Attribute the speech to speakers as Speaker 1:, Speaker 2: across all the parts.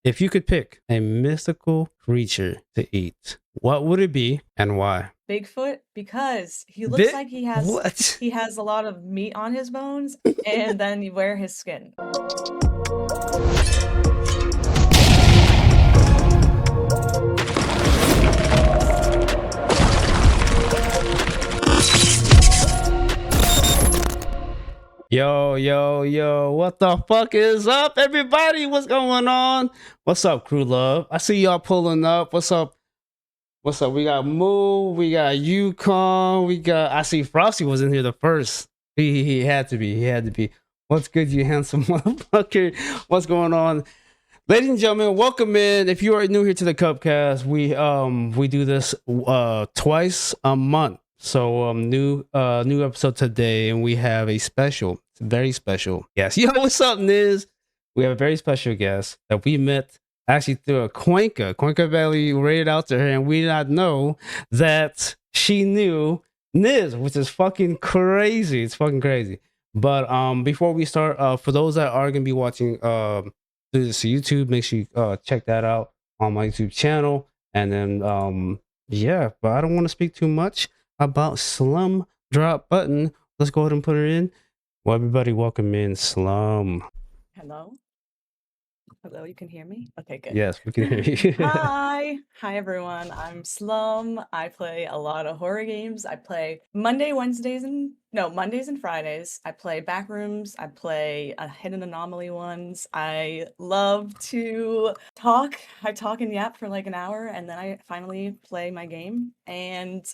Speaker 1: If you could pick a mystical creature to eat, what would it be and why?
Speaker 2: Bigfoot, because he looks like
Speaker 1: What?
Speaker 2: he has a lot of meat on his bones, and then you wear his skin.
Speaker 1: Yo, yo, yo, what the fuck is up, everybody? What's going on? What's up, crew love? I see y'all pulling up. What's up? What's up? We got Moo, we got Yukon, I see Frosty was in here the first. He had to be. He had to be. What's good, you handsome motherfucker? What's going on? Ladies and gentlemen, welcome in. If you are new here to the Cupcast, we do this twice a month. So new episode today, and we have a special, very special guest. Yo, what's up, Niz? We have a very special guest that we met actually through a Cuenca Valley rated out to her, and we did not know that she knew Niz, which is fucking crazy. It's fucking crazy. But before we start, for those that are gonna be watching through this YouTube, make sure you check that out on my YouTube channel. And then yeah, but I don't want to speak too much about Slum Drop Button. Let's go ahead and put her in. Well, everybody, welcome in Slum.
Speaker 2: Hello? Hello, you can hear me? Okay, good.
Speaker 1: Yes, we can hear you.
Speaker 2: Hi everyone. I'm Slum. I play a lot of horror games. I play Mondays and Fridays. I play Backrooms. I play Hidden Anomaly ones. I love to talk. I talk and yap for like an hour, and then I finally play my game. And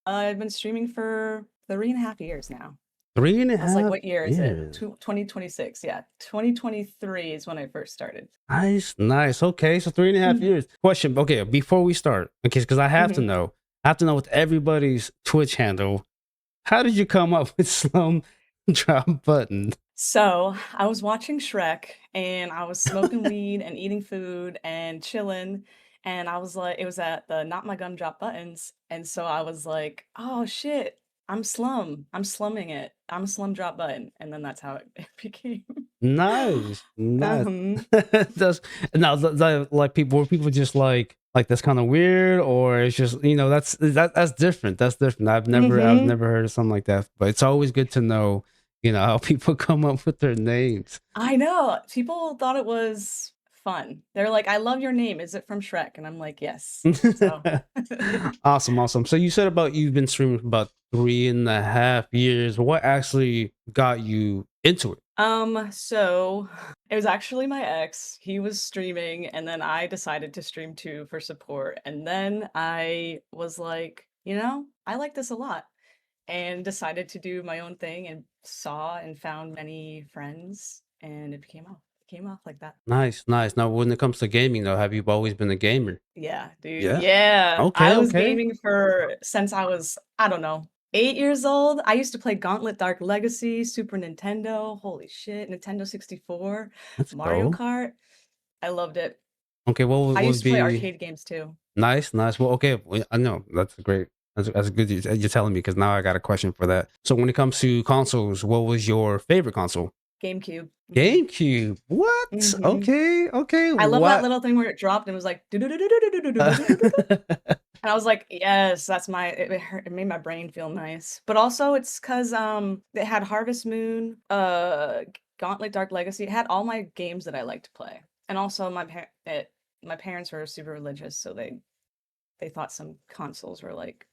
Speaker 2: I've been streaming for 3.5 years now.
Speaker 1: 3.5
Speaker 2: I was like, what year is it?
Speaker 1: years.
Speaker 2: 2026. Yeah. 2023 is when I first started.
Speaker 1: Nice. Okay, so 3.5 years. Question. Okay, before we start, okay, because I have to know. I have to know with everybody's Twitch handle. How did you come up with Slum Drop Button?
Speaker 2: So I was watching Shrek, and I was smoking weed and eating food and chilling. And I was like, it was at the Not My Gum Drop Buttons. And so I was like, oh shit, I'm Slum. I'm slumming it. I'm Slum Drop Button. And then that's how it became.
Speaker 1: Nice.
Speaker 2: Um,
Speaker 1: That's now like people just like that's kind of weird, or it's just that's different. That's different. I've never heard of something like that, but it's always good to know how people come up with their names.
Speaker 2: I know. People thought it was fun. They're like, I love your name. Is it from Shrek? And I'm like, yes. So
Speaker 1: Awesome. So you said you've been streaming for about 3.5 years. What actually got you into it?
Speaker 2: So it was actually my ex. He was streaming, and then I decided to stream too for support. And then I was like, I like this a lot, and decided to do my own thing, and saw and found many friends, and it came off like that.
Speaker 1: Nice. Now, when it comes to gaming, though, have you always been a gamer?
Speaker 2: Yeah, dude.
Speaker 1: Yeah.
Speaker 2: Yeah.
Speaker 1: Okay.
Speaker 2: I was gaming since I was, I don't know, 8 years old. I used to play Gauntlet Dark Legacy, Super Nintendo. Holy shit, Nintendo 64,
Speaker 1: That's
Speaker 2: Mario
Speaker 1: cool.
Speaker 2: Kart. I loved it.
Speaker 1: Okay,
Speaker 2: I used to play arcade games too.
Speaker 1: Nice. Well, okay, I know that's great. That's good. You're telling me, because now I got a question for that. So when it comes to consoles, what was your favorite console?
Speaker 2: GameCube.
Speaker 1: GameCube. What? Okay.
Speaker 2: I love that little thing where it dropped and it was like, and I was like, yes, that's it made my brain feel nice. But also it's because it had Harvest Moon, Gauntlet Dark Legacy. It had all my games that I like to play. And also my parents were super religious, so they thought some consoles were like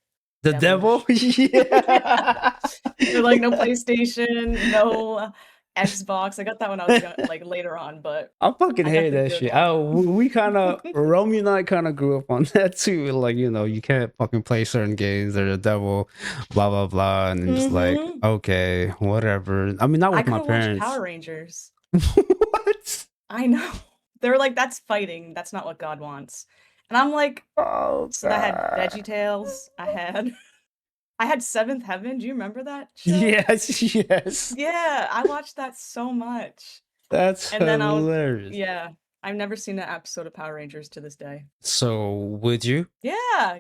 Speaker 1: the devil. Yeah.
Speaker 2: They're like, no PlayStation, no Xbox. I got that when I was like later on, but
Speaker 1: I fucking hate that shit. We kind of Romy and I kind of grew up on that too. Like, you can't fucking play certain games. They're the devil, blah blah blah, and then just like, okay, whatever. I mean, not with my parents.
Speaker 2: Power Rangers.
Speaker 1: What?
Speaker 2: I know. They're like, that's fighting. That's not what God wants. And I'm like,
Speaker 1: oh,
Speaker 2: so I had VeggieTales. I had Seventh Heaven. Do you remember that show?
Speaker 1: Yes.
Speaker 2: Yeah, I watched that so much.
Speaker 1: That's hilarious.
Speaker 2: Yeah, I've never seen an episode of Power Rangers to this day.
Speaker 1: So would you?
Speaker 2: Yeah.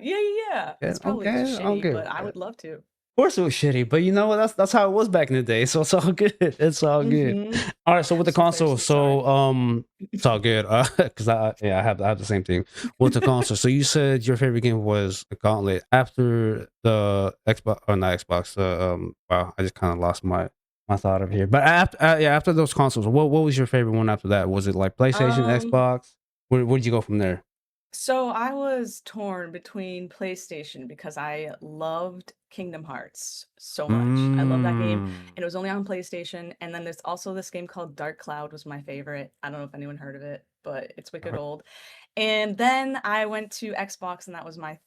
Speaker 2: It's probably shitty, but I would love to.
Speaker 1: course it was shitty, but you know what? That's how it was back in the day. So it's all good. It's all good.
Speaker 2: Mhm.
Speaker 1: All right. So with the
Speaker 2: So
Speaker 1: console,
Speaker 2: thirsty, sorry.
Speaker 1: it's all good. Because I have the same thing with the console. So you said your favorite game was Gauntlet after the Xbox or not Xbox. Wow, I just kind of lost my thought of here. But after those consoles, what was your favorite one after that? Was it like PlayStation,
Speaker 2: Um,
Speaker 1: Xbox? Where did you go from there?
Speaker 2: so I was torn between PlayStation because I loved Kingdom Hearts so much. I love that game,
Speaker 1: Mm.
Speaker 2: and it was only on PlayStation. And then there's also this game called Dark Cloud was my favorite. I don't know if anyone heard of it, but it's wicked old. And then I went to Xbox, and that was my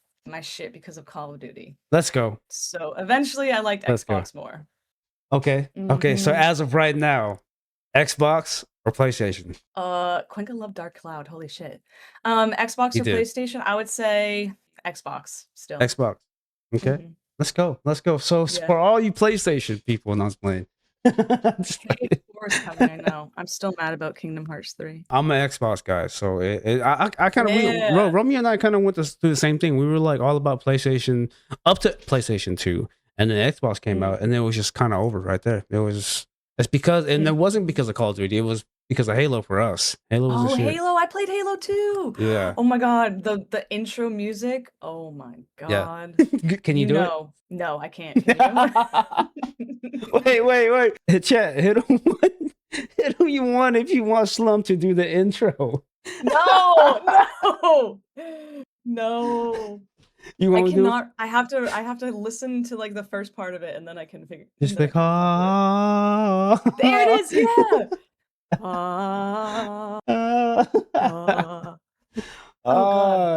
Speaker 2: shit because of Call of Duty.
Speaker 1: Let's go.
Speaker 2: So eventually, I liked
Speaker 1: Let's go.
Speaker 2: Xbox more.
Speaker 1: Okay. Okay. So
Speaker 2: Mhm.
Speaker 1: as of right now, Xbox or PlayStation?
Speaker 2: Cuenca loved Dark Cloud. Holy shit. Xbox
Speaker 1: You
Speaker 2: or
Speaker 1: did.
Speaker 2: PlayStation? I would say Xbox still.
Speaker 1: Xbox. Okay.
Speaker 2: Mhm.
Speaker 1: Let's go. Let's go. So
Speaker 2: Yeah.
Speaker 1: for all you PlayStation people, not playing. Just
Speaker 2: Hey,
Speaker 1: like-
Speaker 2: 4 is coming, I know. I'm still mad about Kingdom Hearts 3.
Speaker 1: I'm an Xbox guy, so I kind of
Speaker 2: Yeah.
Speaker 1: Romy and I kind of went to do the same thing. We were like all about PlayStation up to PlayStation 2, and then Xbox came out,
Speaker 2: Mm.
Speaker 1: and it was just kind of over right there. It's because, and it wasn't
Speaker 2: Mhm.
Speaker 1: because of Call of Duty. It was because of Halo for us. Halo was the
Speaker 2: Oh,
Speaker 1: shit.
Speaker 2: Halo! I played Halo too!
Speaker 1: Yeah,
Speaker 2: Oh my god, the intro music, oh my
Speaker 1: yeah.
Speaker 2: god.
Speaker 1: Can you
Speaker 2: You
Speaker 1: do it?
Speaker 2: know. No, I can't. Can you?
Speaker 1: wait. Chat, hit who you want if you want Slum to do the intro.
Speaker 2: No! No! No.
Speaker 1: You
Speaker 2: I
Speaker 1: want to do it?
Speaker 2: cannot I have to listen to, like, the first part of it, and then I can figure
Speaker 1: Just
Speaker 2: then I
Speaker 1: like,
Speaker 2: can remember it. There it is, yeah! Ah, ah. Oh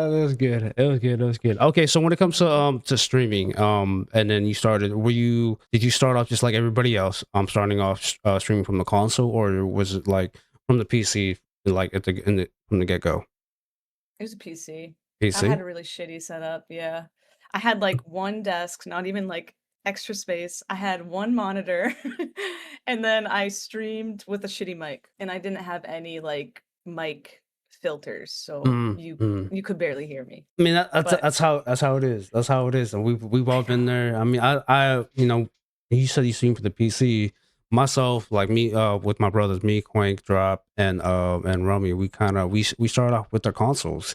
Speaker 2: god.
Speaker 1: That was good. It was good. It was good. Okay, so when it comes
Speaker 2: Mhm.
Speaker 1: to streaming, and then you started, did you start off just like everybody else, starting off streaming from the console, or was it like from the PC, like from the get go?
Speaker 2: It was a PC. I had
Speaker 1: PC.
Speaker 2: a really shitty setup, yeah. I had, like, 1 desk, not even, like, extra space. I had 1 monitor, and then I streamed with a shitty mic, and I didn't have any, like, mic filters, so
Speaker 1: Mm,
Speaker 2: you
Speaker 1: mm.
Speaker 2: you could barely hear me.
Speaker 1: I mean,
Speaker 2: But
Speaker 1: that's how it is. That's how it is, and we've
Speaker 2: I
Speaker 1: all been
Speaker 2: know.
Speaker 1: there. I mean, you said you stream for the PC. Myself, like me, with my brothers, me, Quank, Drop, and Rummy, we started off with the consoles,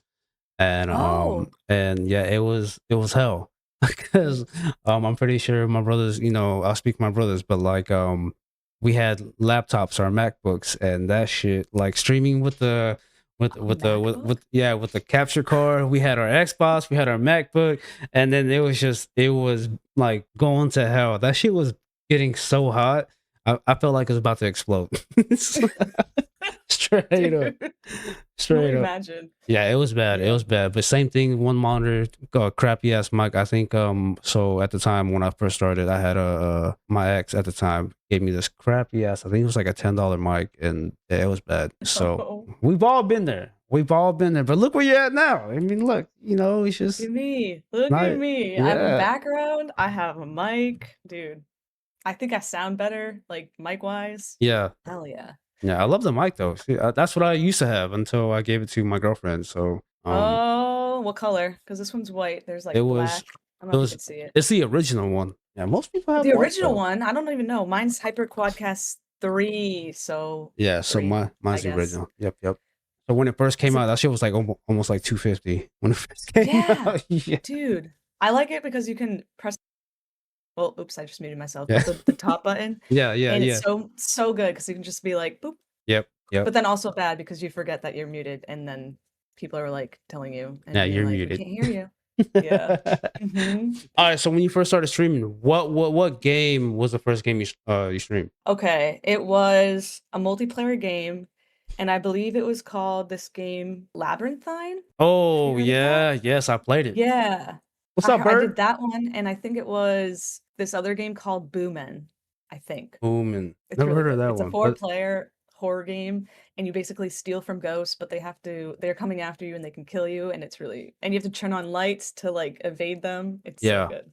Speaker 2: Oh.
Speaker 1: and yeah, it was hell because I'm pretty sure my brothers, I'll speak for my brothers, but like we had laptops or MacBooks, and that shit, like streaming with the
Speaker 2: A MacBook?
Speaker 1: with the capture card. We had our Xbox, we had our MacBook, and then it was like going to hell. That shit was getting so hot. I felt like it was about to explode. Straight up.
Speaker 2: Dude, can only
Speaker 1: Straight up.
Speaker 2: imagine.
Speaker 1: Yeah, it was bad. It
Speaker 2: Yeah.
Speaker 1: was bad. But same thing, one monitor, crappy ass mic. I think so at the time when I first started, I had my ex at the time gave me this crappy ass, I think it was like a $10 mic, and yeah, it was bad. So
Speaker 2: Oh,
Speaker 1: we've all been there. We've all been there. But look where you're at now. I mean, look, it's
Speaker 2: look
Speaker 1: just
Speaker 2: at me. Look at
Speaker 1: not
Speaker 2: me. I have a
Speaker 1: yeah.
Speaker 2: background, I have a mic. Dude, I think I sound better, like, mic-wise.
Speaker 1: Yeah.
Speaker 2: Hell yeah.
Speaker 1: Yeah, I love the mic though. See, that's what I used to have until I gave it to my girlfriend. So
Speaker 2: Oh, what color? Because this one's white. There's,
Speaker 1: it
Speaker 2: like,
Speaker 1: was
Speaker 2: black. I don't
Speaker 1: it
Speaker 2: know if you
Speaker 1: was
Speaker 2: can see it.
Speaker 1: it's the original one. Yeah, most people have
Speaker 2: The
Speaker 1: white
Speaker 2: original
Speaker 1: though.
Speaker 2: one, I don't even know. Mine's Hyper Quadcast 3, so
Speaker 1: Yeah, so
Speaker 2: 3, I
Speaker 1: mine's the
Speaker 2: guess.
Speaker 1: original. Yep. So when it first
Speaker 2: It's
Speaker 1: came
Speaker 2: a
Speaker 1: out, that shit was like almost like 250 when it first came
Speaker 2: Yeah,
Speaker 1: out. Yeah,
Speaker 2: dude. I like it because you can press well, oops, I just muted myself,
Speaker 1: yeah,
Speaker 2: but the top button, and it's
Speaker 1: yeah.
Speaker 2: so good because you can just be like, "Boop,"
Speaker 1: Yep.
Speaker 2: but then also bad because you forget that you're muted, and then people are, like, telling you and
Speaker 1: Yeah,
Speaker 2: being
Speaker 1: you're
Speaker 2: like, "We
Speaker 1: muted.
Speaker 2: can't hear you." Yeah. Mhm.
Speaker 1: All right. So when you first started streaming, what game was the first game you streamed?
Speaker 2: Okay, it was a multiplayer game, and I believe it was called this game Labyrinthine? Have you
Speaker 1: Oh
Speaker 2: heard of that?
Speaker 1: yeah, yes, I played it.
Speaker 2: Yeah.
Speaker 1: What's up,
Speaker 2: I did
Speaker 1: Bird?
Speaker 2: that one, and I think it was this other game called Boomin', I think.
Speaker 1: Booming.
Speaker 2: It's
Speaker 1: Never
Speaker 2: really
Speaker 1: heard of
Speaker 2: good.
Speaker 1: that
Speaker 2: It's a
Speaker 1: one, but
Speaker 2: 4-player horror game, and you basically steal from ghosts, but they're coming after you and they can kill you, and you have to turn on lights to, like, evade them. It's so
Speaker 1: yeah,
Speaker 2: good.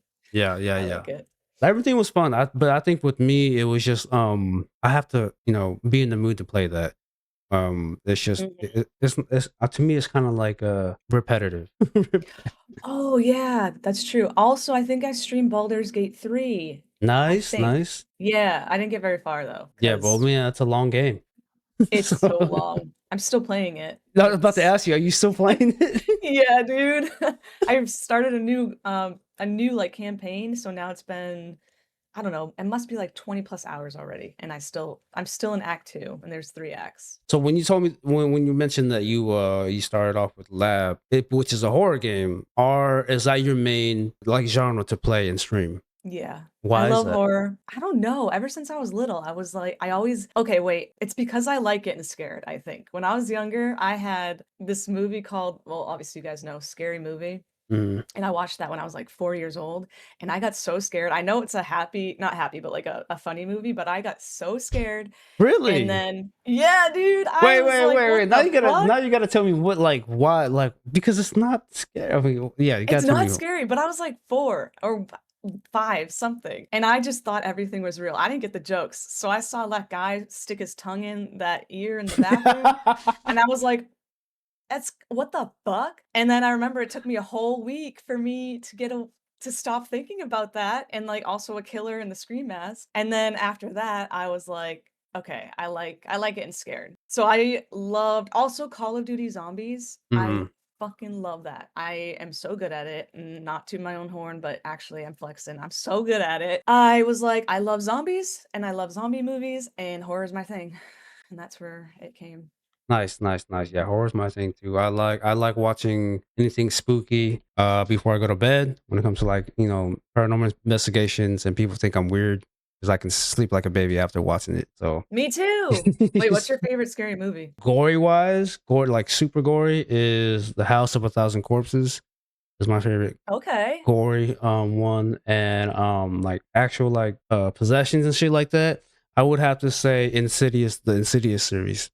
Speaker 2: I
Speaker 1: yeah.
Speaker 2: like it.
Speaker 1: Everything was fun. But I think with me, it was just I have to be in the mood to play that. It's just
Speaker 2: Mhm.
Speaker 1: it's to me it's kind of like repetitive.
Speaker 2: Oh, yeah, that's true. Also, I think I streamed Baldur's Gate 3, I
Speaker 1: Nice,
Speaker 2: think.
Speaker 1: nice.
Speaker 2: Yeah, I didn't get very far though,
Speaker 1: Yeah, but
Speaker 2: 'cause
Speaker 1: man, that's a long game.
Speaker 2: it's
Speaker 1: So
Speaker 2: so long. I'm still playing it.
Speaker 1: I was about to
Speaker 2: It's
Speaker 1: ask you, are you still playing it?
Speaker 2: yeah, dude. I've started a new, like, campaign, so now it's been I don't know, it must be like 20 plus hours already, and I'm still in act 2, and there's 3 acts.
Speaker 1: So when you told me when you mentioned that you started off with Lab, which is a horror game, is that your main like genre to play and stream?
Speaker 2: Yeah. I
Speaker 1: Why is
Speaker 2: love
Speaker 1: that?
Speaker 2: horror. I don't know, ever since I was little, I was like I always okay, wait, it's because I like getting scared, I think. When I was younger, I had this movie called well, obviously you guys know, Scary Movie.
Speaker 1: Mhm.
Speaker 2: And I watched that when I was, like, 4 years old, and I got so scared. I know it's a happy not happy, but, like, a funny movie, but I got so scared, and
Speaker 1: Really?
Speaker 2: then yeah, dude, I was like, "What
Speaker 1: Wait.
Speaker 2: the fuck?"
Speaker 1: Now you gotta tell me what like why like because it's not scary. I mean, yeah, you
Speaker 2: It's
Speaker 1: gotta tell
Speaker 2: not
Speaker 1: me.
Speaker 2: scary, but I was, like, 4 or 5, something, and I just thought everything was real. I didn't get the jokes, so I saw that guy stick his tongue in that ear in the bathroom, and I was like, "That's what the fuck?" And then I remember it took me a whole week for me to get a to stop thinking about that and, like, also a killer in the scream mask, and then after that, I was like, "Okay, I like getting scared." So I loved also Call of Duty Zombies, I
Speaker 1: Mhm.
Speaker 2: fucking love that. I am so good at it, not to my own horn, but actually I'm flexing, I'm so good at it. I was like, "I love zombies, and I love zombie movies, and horror is my thing." And that's where it came.
Speaker 1: Nice, nice, nice. Yeah, horror's my thing too. I like watching anything spooky before I go to bed when it comes to like, paranormal investigations and people think I'm weird because I can sleep like a baby after watching it. So
Speaker 2: Me too! Wait, what's your favorite scary movie?
Speaker 1: gory wise, gory like super gory is The House of a Thousand Corpses is my favorite
Speaker 2: Okay.
Speaker 1: gory one and like actual like possessions and shit like that. I would have to say Insidious, the Insidious series.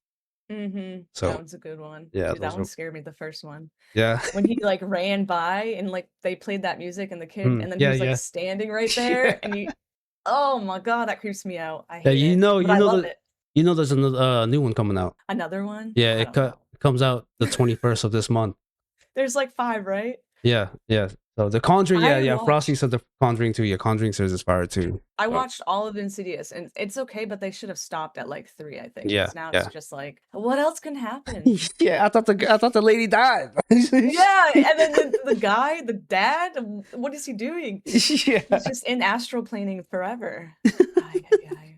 Speaker 2: Mhm. That
Speaker 1: So
Speaker 2: one's a good one.
Speaker 1: yeah,
Speaker 2: Dude, that
Speaker 1: those
Speaker 2: one
Speaker 1: are
Speaker 2: scared me, the first one.
Speaker 1: yeah.
Speaker 2: When he, like, ran by and, like, they played that music and the kid
Speaker 1: Mm,
Speaker 2: and then he
Speaker 1: yeah,
Speaker 2: was, like,
Speaker 1: yeah.
Speaker 2: standing right there and you oh my god, that creeps me out. I
Speaker 1: Yeah,
Speaker 2: hate it, but I love it.
Speaker 1: there's another new one coming out.
Speaker 2: Another one?
Speaker 1: Yeah,
Speaker 2: I don't know.
Speaker 1: it comes out the 21st of this month.
Speaker 2: There's, like, 5, right?
Speaker 1: Yeah, yeah. So The Conjuring, yeah,
Speaker 2: I
Speaker 1: yeah. Frosty
Speaker 2: watched
Speaker 1: said The Conjuring too. Yeah, Conjuring series is fire too.
Speaker 2: I
Speaker 1: So
Speaker 2: watched all of Insidious, and it's okay, but they should have stopped at, like, 3, I think,
Speaker 1: yeah,
Speaker 2: because now it's
Speaker 1: yeah.
Speaker 2: just like, what else can happen?
Speaker 1: Yeah, I thought the lady died.
Speaker 2: Yeah, and then the guy, the dad, what is he doing? He's
Speaker 1: Yeah.
Speaker 2: just in astral planing forever. Ay, ay,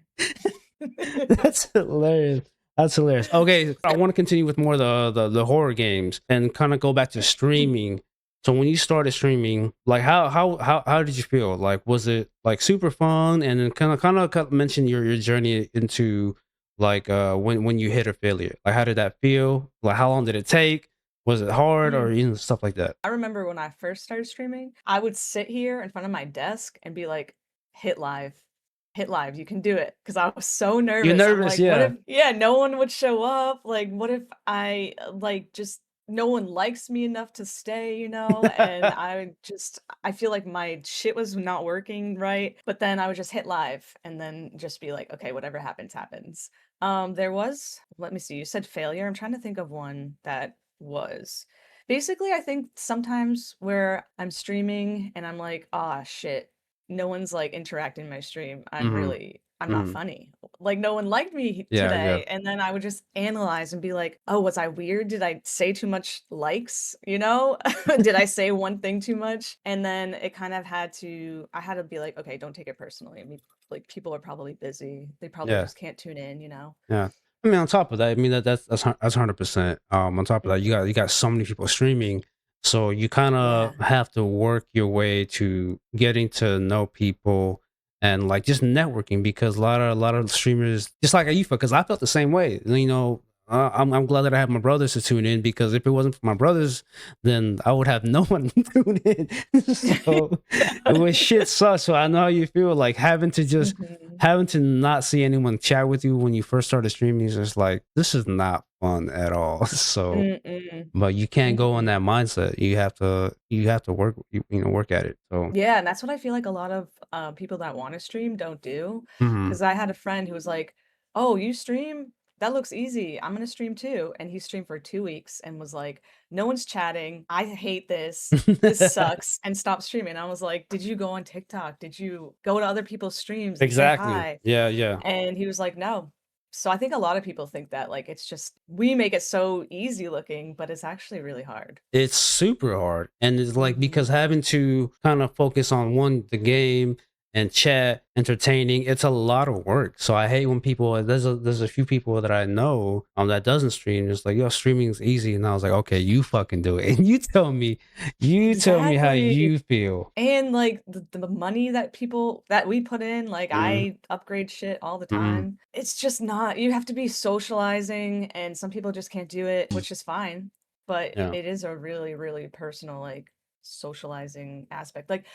Speaker 2: ay.
Speaker 1: That's hilarious. That's hilarious. Okay, I want to continue with more of the horror games and kind of go back to streaming. So when you started streaming, like how did you feel? Like was it like super fun? And then kind of mention your journey into like when you hit a failure. Like how did that feel? Like how long did it take? Was it hard or
Speaker 2: Mm.
Speaker 1: stuff like that?
Speaker 2: I remember when I first started streaming, I would sit here in front of my desk and be like, "Hit live. Hit live, you can do it." Because I was so
Speaker 1: You're
Speaker 2: nervous. I'm
Speaker 1: nervous,
Speaker 2: like, "What if"
Speaker 1: yeah.
Speaker 2: yeah, no one would show up? Like, what if I, like, just no one likes me enough to stay, you know? And I feel like my shit was not working right, but then I would just hit live and then just be like, "Okay, whatever happens, happens." There was let me see, you said failure. I'm trying to think of one that was. Basically, I think sometimes where I'm streaming and I'm like, "Ah, shit, no one's, like, interacting in my stream.
Speaker 1: Hmm.
Speaker 2: I'm not
Speaker 1: Hmm.
Speaker 2: funny. Like, no one liked me
Speaker 1: Yeah, yeah,
Speaker 2: today." And then I would just analyze and be like, "Oh, was I weird? Did I say too much likes?" You know? Did I say one thing too much? And then it kind of I had to be like, "Okay, don't take it personally." I mean, like, people are probably busy. They probably
Speaker 1: yeah.
Speaker 2: just can't tune in, you know?
Speaker 1: Yeah. I mean, on top of that, I mean that's 100%. On top of that,
Speaker 2: Mhm.
Speaker 1: you got so many people streaming, so you kind
Speaker 2: Yeah.
Speaker 1: of have to work your way to getting to know people and like just networking because a lot of streamers just like you felt because I felt the same way. I'm glad that I have my brothers to tune in because if it wasn't for my brothers, then I would have no one to tune in. So it was shit sucks. So I know how you feel like
Speaker 2: Mhm.
Speaker 1: having to not see anyone chat with you when you first started streaming is just like this is not fun at all. So,
Speaker 2: Mm-mm.
Speaker 1: but you can't go in
Speaker 2: Mhm.
Speaker 1: that mindset. You have to work work at it. So,
Speaker 2: Yeah, and that's what I feel like a lot of, people that wanna stream don't do.
Speaker 1: mhm.
Speaker 2: Because I had a friend who was like, "Oh, you stream? that looks easy. I'm gonna stream too. And he streamed for 2 weeks and was like, no one's chatting. I hate this. This sucks. And stopped streaming. I was like, did you go on TikTok? Did you go to other people's streams and say
Speaker 1: Exactly.
Speaker 2: hi?
Speaker 1: Yeah, yeah.
Speaker 2: And he was like, no. So I think a lot of people think that like it's just we make it so easy looking, but it's actually really hard.
Speaker 1: It's super hard. And it's like
Speaker 2: Mhm.
Speaker 1: because having to kind of focus on one the game and chat, entertaining, it's a lot of work. So I hate when people there's a few people that I know that doesn't stream. It's like, yo, streaming is easy. And I was like, okay, you fucking do it. And you tell me how
Speaker 2: Exactly.
Speaker 1: you feel.
Speaker 2: And, like, the money that people that we put in, like,
Speaker 1: Mm,
Speaker 2: I upgrade shit all the
Speaker 1: mm,
Speaker 2: time. It's just not you have to be socializing, and some people just can't do it, which is fine, but
Speaker 1: yeah.
Speaker 2: it is a really, really personal, like, socializing aspect. Like,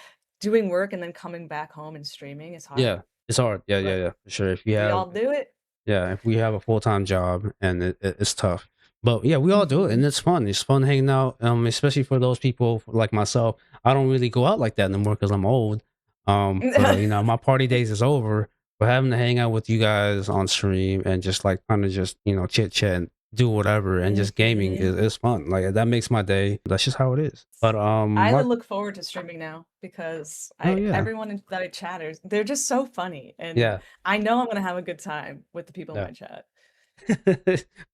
Speaker 2: doing work and then coming back home and streaming is hard,
Speaker 1: Yeah. It's hard. Yeah, yeah,
Speaker 2: but
Speaker 1: yeah. For sure. If you
Speaker 2: we
Speaker 1: have
Speaker 2: all do it.
Speaker 1: Yeah, if we have a full-time job and it's tough. But yeah, we all do it
Speaker 2: Mhm.
Speaker 1: and it's fun. It's fun hanging out, especially for those people like myself. I don't really go out like that anymore because I'm old. But my party days is over. But having to hang out with you guys on stream and just like kind of just, chit chat and do whatever and just gaming
Speaker 2: Mhm.
Speaker 1: is fun. Like that makes my day. That's just how it is. But
Speaker 2: I
Speaker 1: Mark,
Speaker 2: look forward to streaming now because
Speaker 1: oh
Speaker 2: I
Speaker 1: yeah.
Speaker 2: everyone that I chat they're just so funny, and
Speaker 1: Yeah.
Speaker 2: I know I'm gonna have a good time with the people in
Speaker 1: Yeah.
Speaker 2: my chat.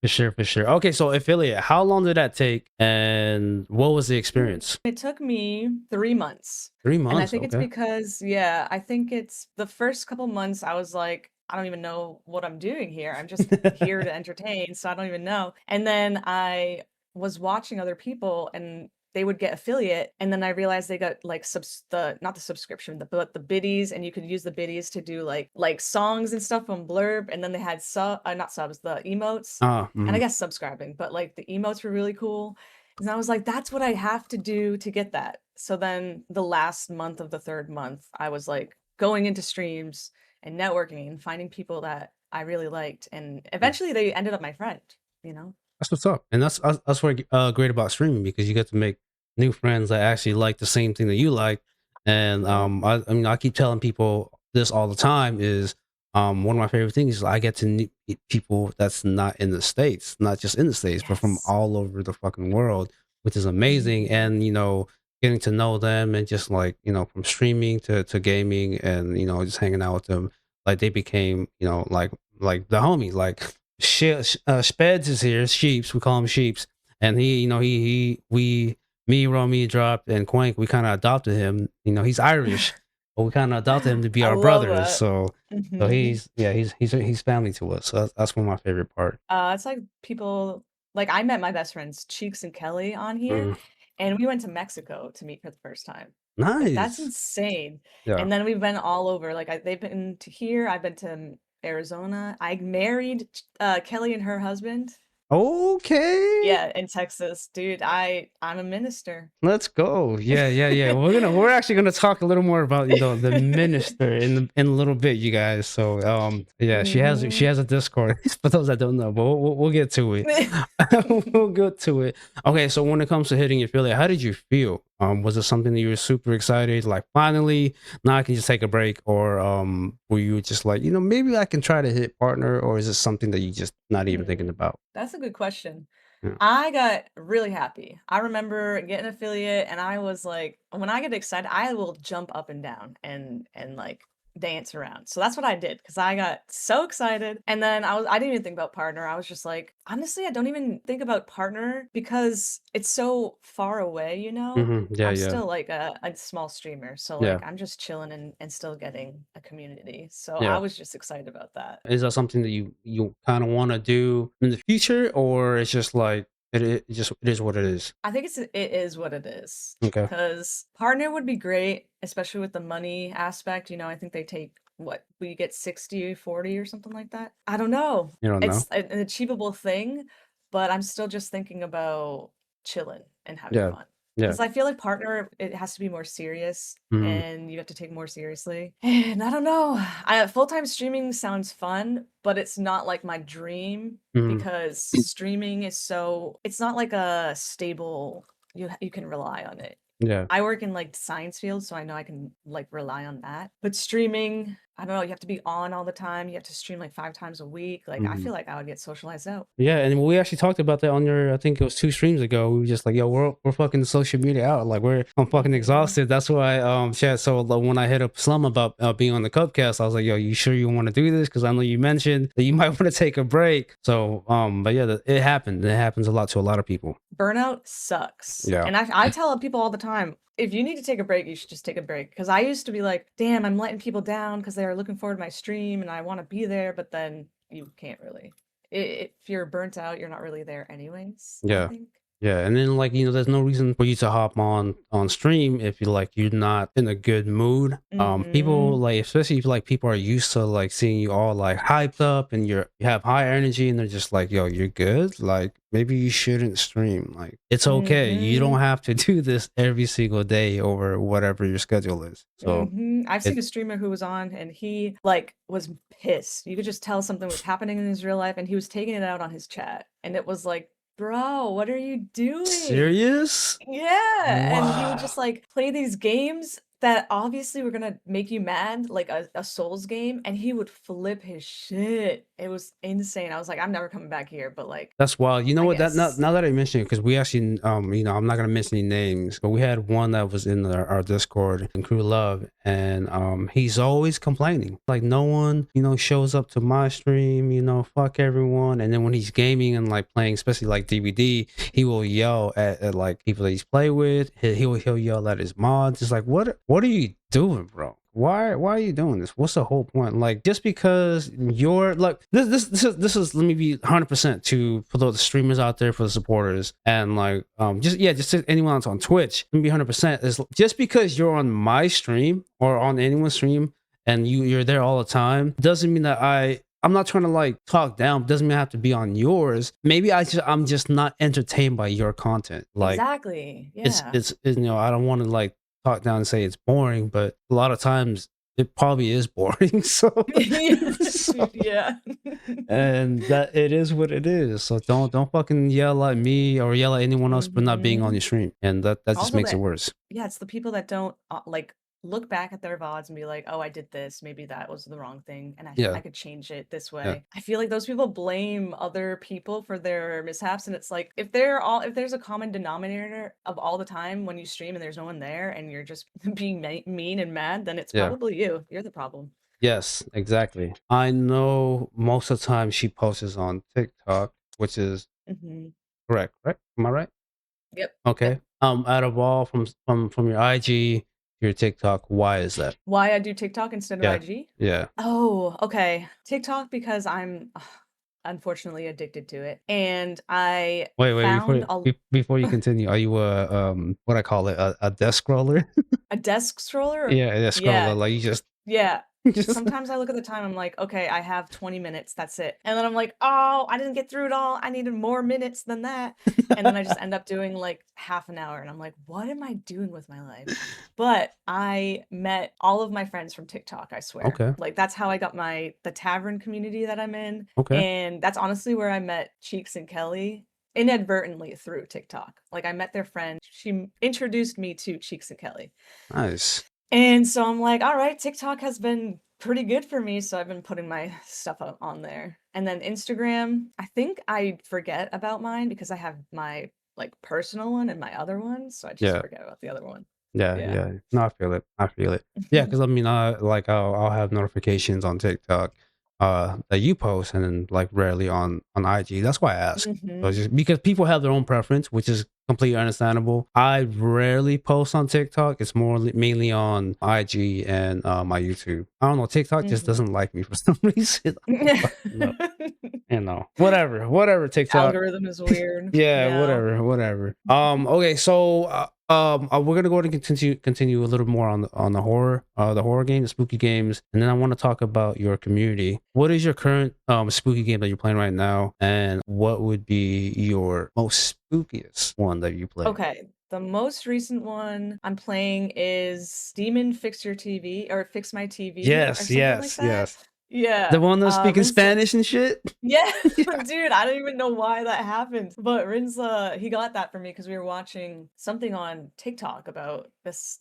Speaker 1: For sure, for sure. Okay, so affiliate, how long did that take and what was the experience?
Speaker 2: It took me 3 months,
Speaker 1: 3
Speaker 2: and I
Speaker 1: months,
Speaker 2: think it's
Speaker 1: okay.
Speaker 2: because yeah, I think it's the first couple months I was like, "I don't even know what I'm doing here. I'm just here to entertain, so I don't even know." And then I was watching other people and they would get affiliate, and then I realized they got like the not the subscription, but the biddies, and you could use the biddies to do like songs and stuff on Blurb, and then they had not subs, the emotes, and I
Speaker 1: Mhm.
Speaker 2: guess subscribing, but like the emotes were really cool. And I was like, that's what I have to do to get that. So then the last month of the 3rd month, I was like going into streams and networking and finding people that I really liked. And
Speaker 1: Mm.
Speaker 2: eventually they ended up my friend, you know?
Speaker 1: That's what's up, and that's what great about streaming because you get to make new friends that actually like the same thing that you like, and,
Speaker 2: Yep.
Speaker 1: I mean, I keep telling people this all the time is, one of my favorite things is I get to meet people that's not in the States, not just in the States, but from
Speaker 2: Yes.
Speaker 1: all over the fucking world, which is amazing,
Speaker 2: Mhm.
Speaker 1: and, getting to know them and just, like, from streaming to gaming and, just hanging out with them, like, they became, like the homie, like Speds is here. Sheeps, we call him Sheeps, and he, me, Romy, Drop, and Quank, we kind of adopted him. He's Irish, but we kind of adopted him to be
Speaker 2: I
Speaker 1: our
Speaker 2: love
Speaker 1: brothers.
Speaker 2: that.
Speaker 1: So
Speaker 2: Mhm.
Speaker 1: he's family to us. So that's one of my favorite part.
Speaker 2: It's like people like I met my best friends, Cheeks and Kelly, on here,
Speaker 1: Mm.
Speaker 2: and we went to Mexico to meet for the first time. Like, that's
Speaker 1: Nice.
Speaker 2: insane.
Speaker 1: Yeah.
Speaker 2: And then we've been all over. Like they've been to here. I've been to Arizona. I married Kelly and her husband.
Speaker 1: Okay.
Speaker 2: Yeah, in Texas, dude. I'm a minister.
Speaker 1: Let's go. Yeah, yeah, yeah. We're actually gonna talk a little more about the minister in a little bit, you guys. So yeah, she
Speaker 2: Mhm.
Speaker 1: has a Discord for those that don't know, but we'll get to it. We'll get to it. Okay, so when it comes to hitting your affiliate, how did you feel? Was it something that you were super excited, like finally now I can just take a break, or were you just like maybe I can try to hit partner, or is it something that you just not even thinking
Speaker 2: Hmm.
Speaker 1: about?
Speaker 2: That's a good question.
Speaker 1: Yeah.
Speaker 2: I got really happy. I remember getting affiliate and I was like, when I get excited, I will jump up and down and like dance around. So that's what I did because I got so excited. And then I didn't even think about partner. I was just like, honestly, I don't even think about partner because it's so far away, you know?
Speaker 1: Yeah,
Speaker 2: I'm
Speaker 1: yeah,
Speaker 2: still like a small streamer. So
Speaker 1: yeah,
Speaker 2: like I'm just chilling and still getting a community. So I
Speaker 1: yeah.
Speaker 2: was just excited about that.
Speaker 1: Is that something that you kind of want to do in the future, or it's just like it is what it is?
Speaker 2: I think it is what it is.
Speaker 1: Okay,
Speaker 2: Because partner would be great, especially with the money aspect, you know, I think they take what, we get 60/40 or something like that? I don't know.
Speaker 1: you don't know.
Speaker 2: It's an achievable thing, but I'm still just thinking about chilling and having
Speaker 1: Yeah,
Speaker 2: fun.
Speaker 1: yeah,
Speaker 2: Because I feel like partner, it has to be more serious
Speaker 1: mm,
Speaker 2: and you have to take more seriously. And I don't know. Full-time streaming sounds fun, but it's not like my dream
Speaker 1: mm,
Speaker 2: because streaming is so it's not like a stable you can rely on it.
Speaker 1: yeah,
Speaker 2: I work in like science field, so I know I can like rely on that. But streaming, I don't know, you have to be on all the time. You have to stream like 5 times a week. Like, I
Speaker 1: Mhm.
Speaker 2: feel like I would get socialized out.
Speaker 1: Yeah, and we actually talked about that on your, I think it was 2 streams ago. We were just like, "Yo, we're fucking social media out. Like, I'm fucking
Speaker 2: Mhm.
Speaker 1: exhausted." That's why, chat. So like, when I hit up Slum about being on the Cupcast, I was like, "Yo, you sure you want to do this? Because I know you mentioned that you might want to take a break." So, but yeah, it happened. It happens a lot to a lot of people.
Speaker 2: Burnout sucks.
Speaker 1: Yeah.
Speaker 2: And I tell people all the time, if you need to take a break, you should just take a break. Because I used to be like, damn, I'm letting people down because they are looking forward to my stream and I want to be there, but then you can't really. If you're burnt out, you're not really there anyways, I
Speaker 1: Yeah.
Speaker 2: think.
Speaker 1: Yeah, and then like there's no reason for you to hop on stream if you're not in a good mood. People
Speaker 2: Mhm.
Speaker 1: like, especially if like people are used to like seeing you all like hyped up and you have high energy, and they're just like, "Yo, you're good. Like maybe you shouldn't stream. Like it's okay. You don't
Speaker 2: Mhm.
Speaker 1: have to do this every single day over whatever your schedule is." So
Speaker 2: Mhm. I've seen
Speaker 1: it
Speaker 2: a streamer who was on and he like was pissed. You could just tell something was happening in his real life and he was taking it out on his chat. And it was like, "Bro, what are you doing?"
Speaker 1: serious.
Speaker 2: Yeah, and he would
Speaker 1: Wow.
Speaker 2: just, like, play these games that obviously were gonna make you mad, like a Souls game, and he would flip his shit. It was insane. I was like, "I'm never coming back here," but, like,
Speaker 1: That's wild. You know
Speaker 2: I
Speaker 1: what? That
Speaker 2: guess
Speaker 1: now that I mention it, because we actually, I'm not gonna mention any names, but we had one that was in our Discord and Crew Love, and he's always complaining, like no one, shows up to my stream, fuck everyone. And then when he's gaming and like playing, especially like DVD, he will yell at like people that he's played with. He'll yell at his mods. It's like, what are you doing, bro? Why are you doing this? What's the whole point? Like, just because you're like this is let me be 100% for the streamers out there, for the supporters, and like just to anyone else on Twitch, let me be 100%, is just because you're on my stream or on anyone's stream and you're there all the time doesn't mean that I'm not trying to like talk down. Doesn't mean I have to be on yours. Maybe I'm just not entertained by your content. Like
Speaker 2: exactly, yeah.
Speaker 1: I don't want to like talk down and say it's boring, but a lot of times it probably is boring. So, so
Speaker 2: Dude, yeah.
Speaker 1: and that it is what it is. So don't fucking yell at me or yell at anyone else for not being on
Speaker 2: Mhm.
Speaker 1: your stream, and that just
Speaker 2: Also
Speaker 1: makes it
Speaker 2: that
Speaker 1: worse.
Speaker 2: yeah, it's the people that don't, like, look back at their VODs and be like, "Oh, I did this, maybe that was the wrong thing, and I
Speaker 1: Yeah,
Speaker 2: could change it this
Speaker 1: yeah,
Speaker 2: way." I feel like those people blame other people for their mishaps, and it's like, if there's a common denominator of all the time when you stream and there's no one there and you're just being mean and mad, then it's
Speaker 1: yeah.
Speaker 2: probably you. You're the problem.
Speaker 1: Yes, exactly. I know most of the time she posts on TikTok, which is
Speaker 2: Mhm.
Speaker 1: correct, right? Am I right?
Speaker 2: Yep,
Speaker 1: Okay.
Speaker 2: yep.
Speaker 1: Out of all from your IG to your TikTok, why is that?
Speaker 2: Why I do TikTok instead of
Speaker 1: Yeah.
Speaker 2: IG?
Speaker 1: Yeah.
Speaker 2: Oh, okay. TikTok because I'm unfortunately addicted to it, and I
Speaker 1: Wait,
Speaker 2: found a
Speaker 1: before you continue, are you what I call it, a desk scroller?
Speaker 2: a desk scroller?
Speaker 1: Yeah, a
Speaker 2: Yeah,
Speaker 1: scroller, like you just
Speaker 2: yeah.
Speaker 1: just
Speaker 2: Sometimes I look at the time, I'm like, "Okay, I have 20 minutes, that's it." And then I'm like, "Oh, I didn't get through it all. I needed more minutes than that." And then I just end up doing like half an hour and I'm like, "What am I doing with my life?" But I met all of my friends from TikTok, I swear.
Speaker 1: Okay,
Speaker 2: Like that's how I got the tavern community that I'm in,
Speaker 1: okay.
Speaker 2: and that's honestly where I met Cheeks and Kelly inadvertently through TikTok. Like I met their friend. She introduced me to Cheeks and Kelly.
Speaker 1: Nice.
Speaker 2: And so I'm like, "All right, TikTok has been pretty good for me," so I've been putting my stuff up on there. And then Instagram, I think I forget about mine because I have my, like, personal one and my other one, so I just
Speaker 1: Yeah.
Speaker 2: forget about the other one.
Speaker 1: Yeah,
Speaker 2: Yeah.
Speaker 1: yeah. No, I feel it. I feel it. Yeah, because I mean, I'll have notifications on TikTok, that you post, and then like rarely on IG. That's why I ask. So
Speaker 2: Mhm.
Speaker 1: just because people have their own preference, which is completely understandable. I rarely post on TikTok. It's more mainly on IG and my YouTube. I don't know. TikTok just
Speaker 2: Mhm.
Speaker 1: doesn't like me for some reason. I don't fucking know. Whatever. TikTok.
Speaker 2: Algorithm is weird.
Speaker 1: Yeah,
Speaker 2: Yeah.
Speaker 1: whatever. Okay, so we're gonna go ahead and continue a little more on the horror game, the spooky games, and then I want to talk about your community. What is your current spooky game that you're playing right now, and what would be your most spookiest one that you play?
Speaker 2: Okay, the most recent one I'm playing is Demon Fix Your TV or Fix My TV or
Speaker 1: Yes,
Speaker 2: something like
Speaker 1: yes,
Speaker 2: that.
Speaker 1: yes. The
Speaker 2: Yeah,
Speaker 1: one that's speaking
Speaker 2: Rince
Speaker 1: Spanish and shit.
Speaker 2: yeah,
Speaker 1: Yeah.
Speaker 2: dude, I don't even know why that happened, but Rinza, he got that for me because we were watching something on TikTok about this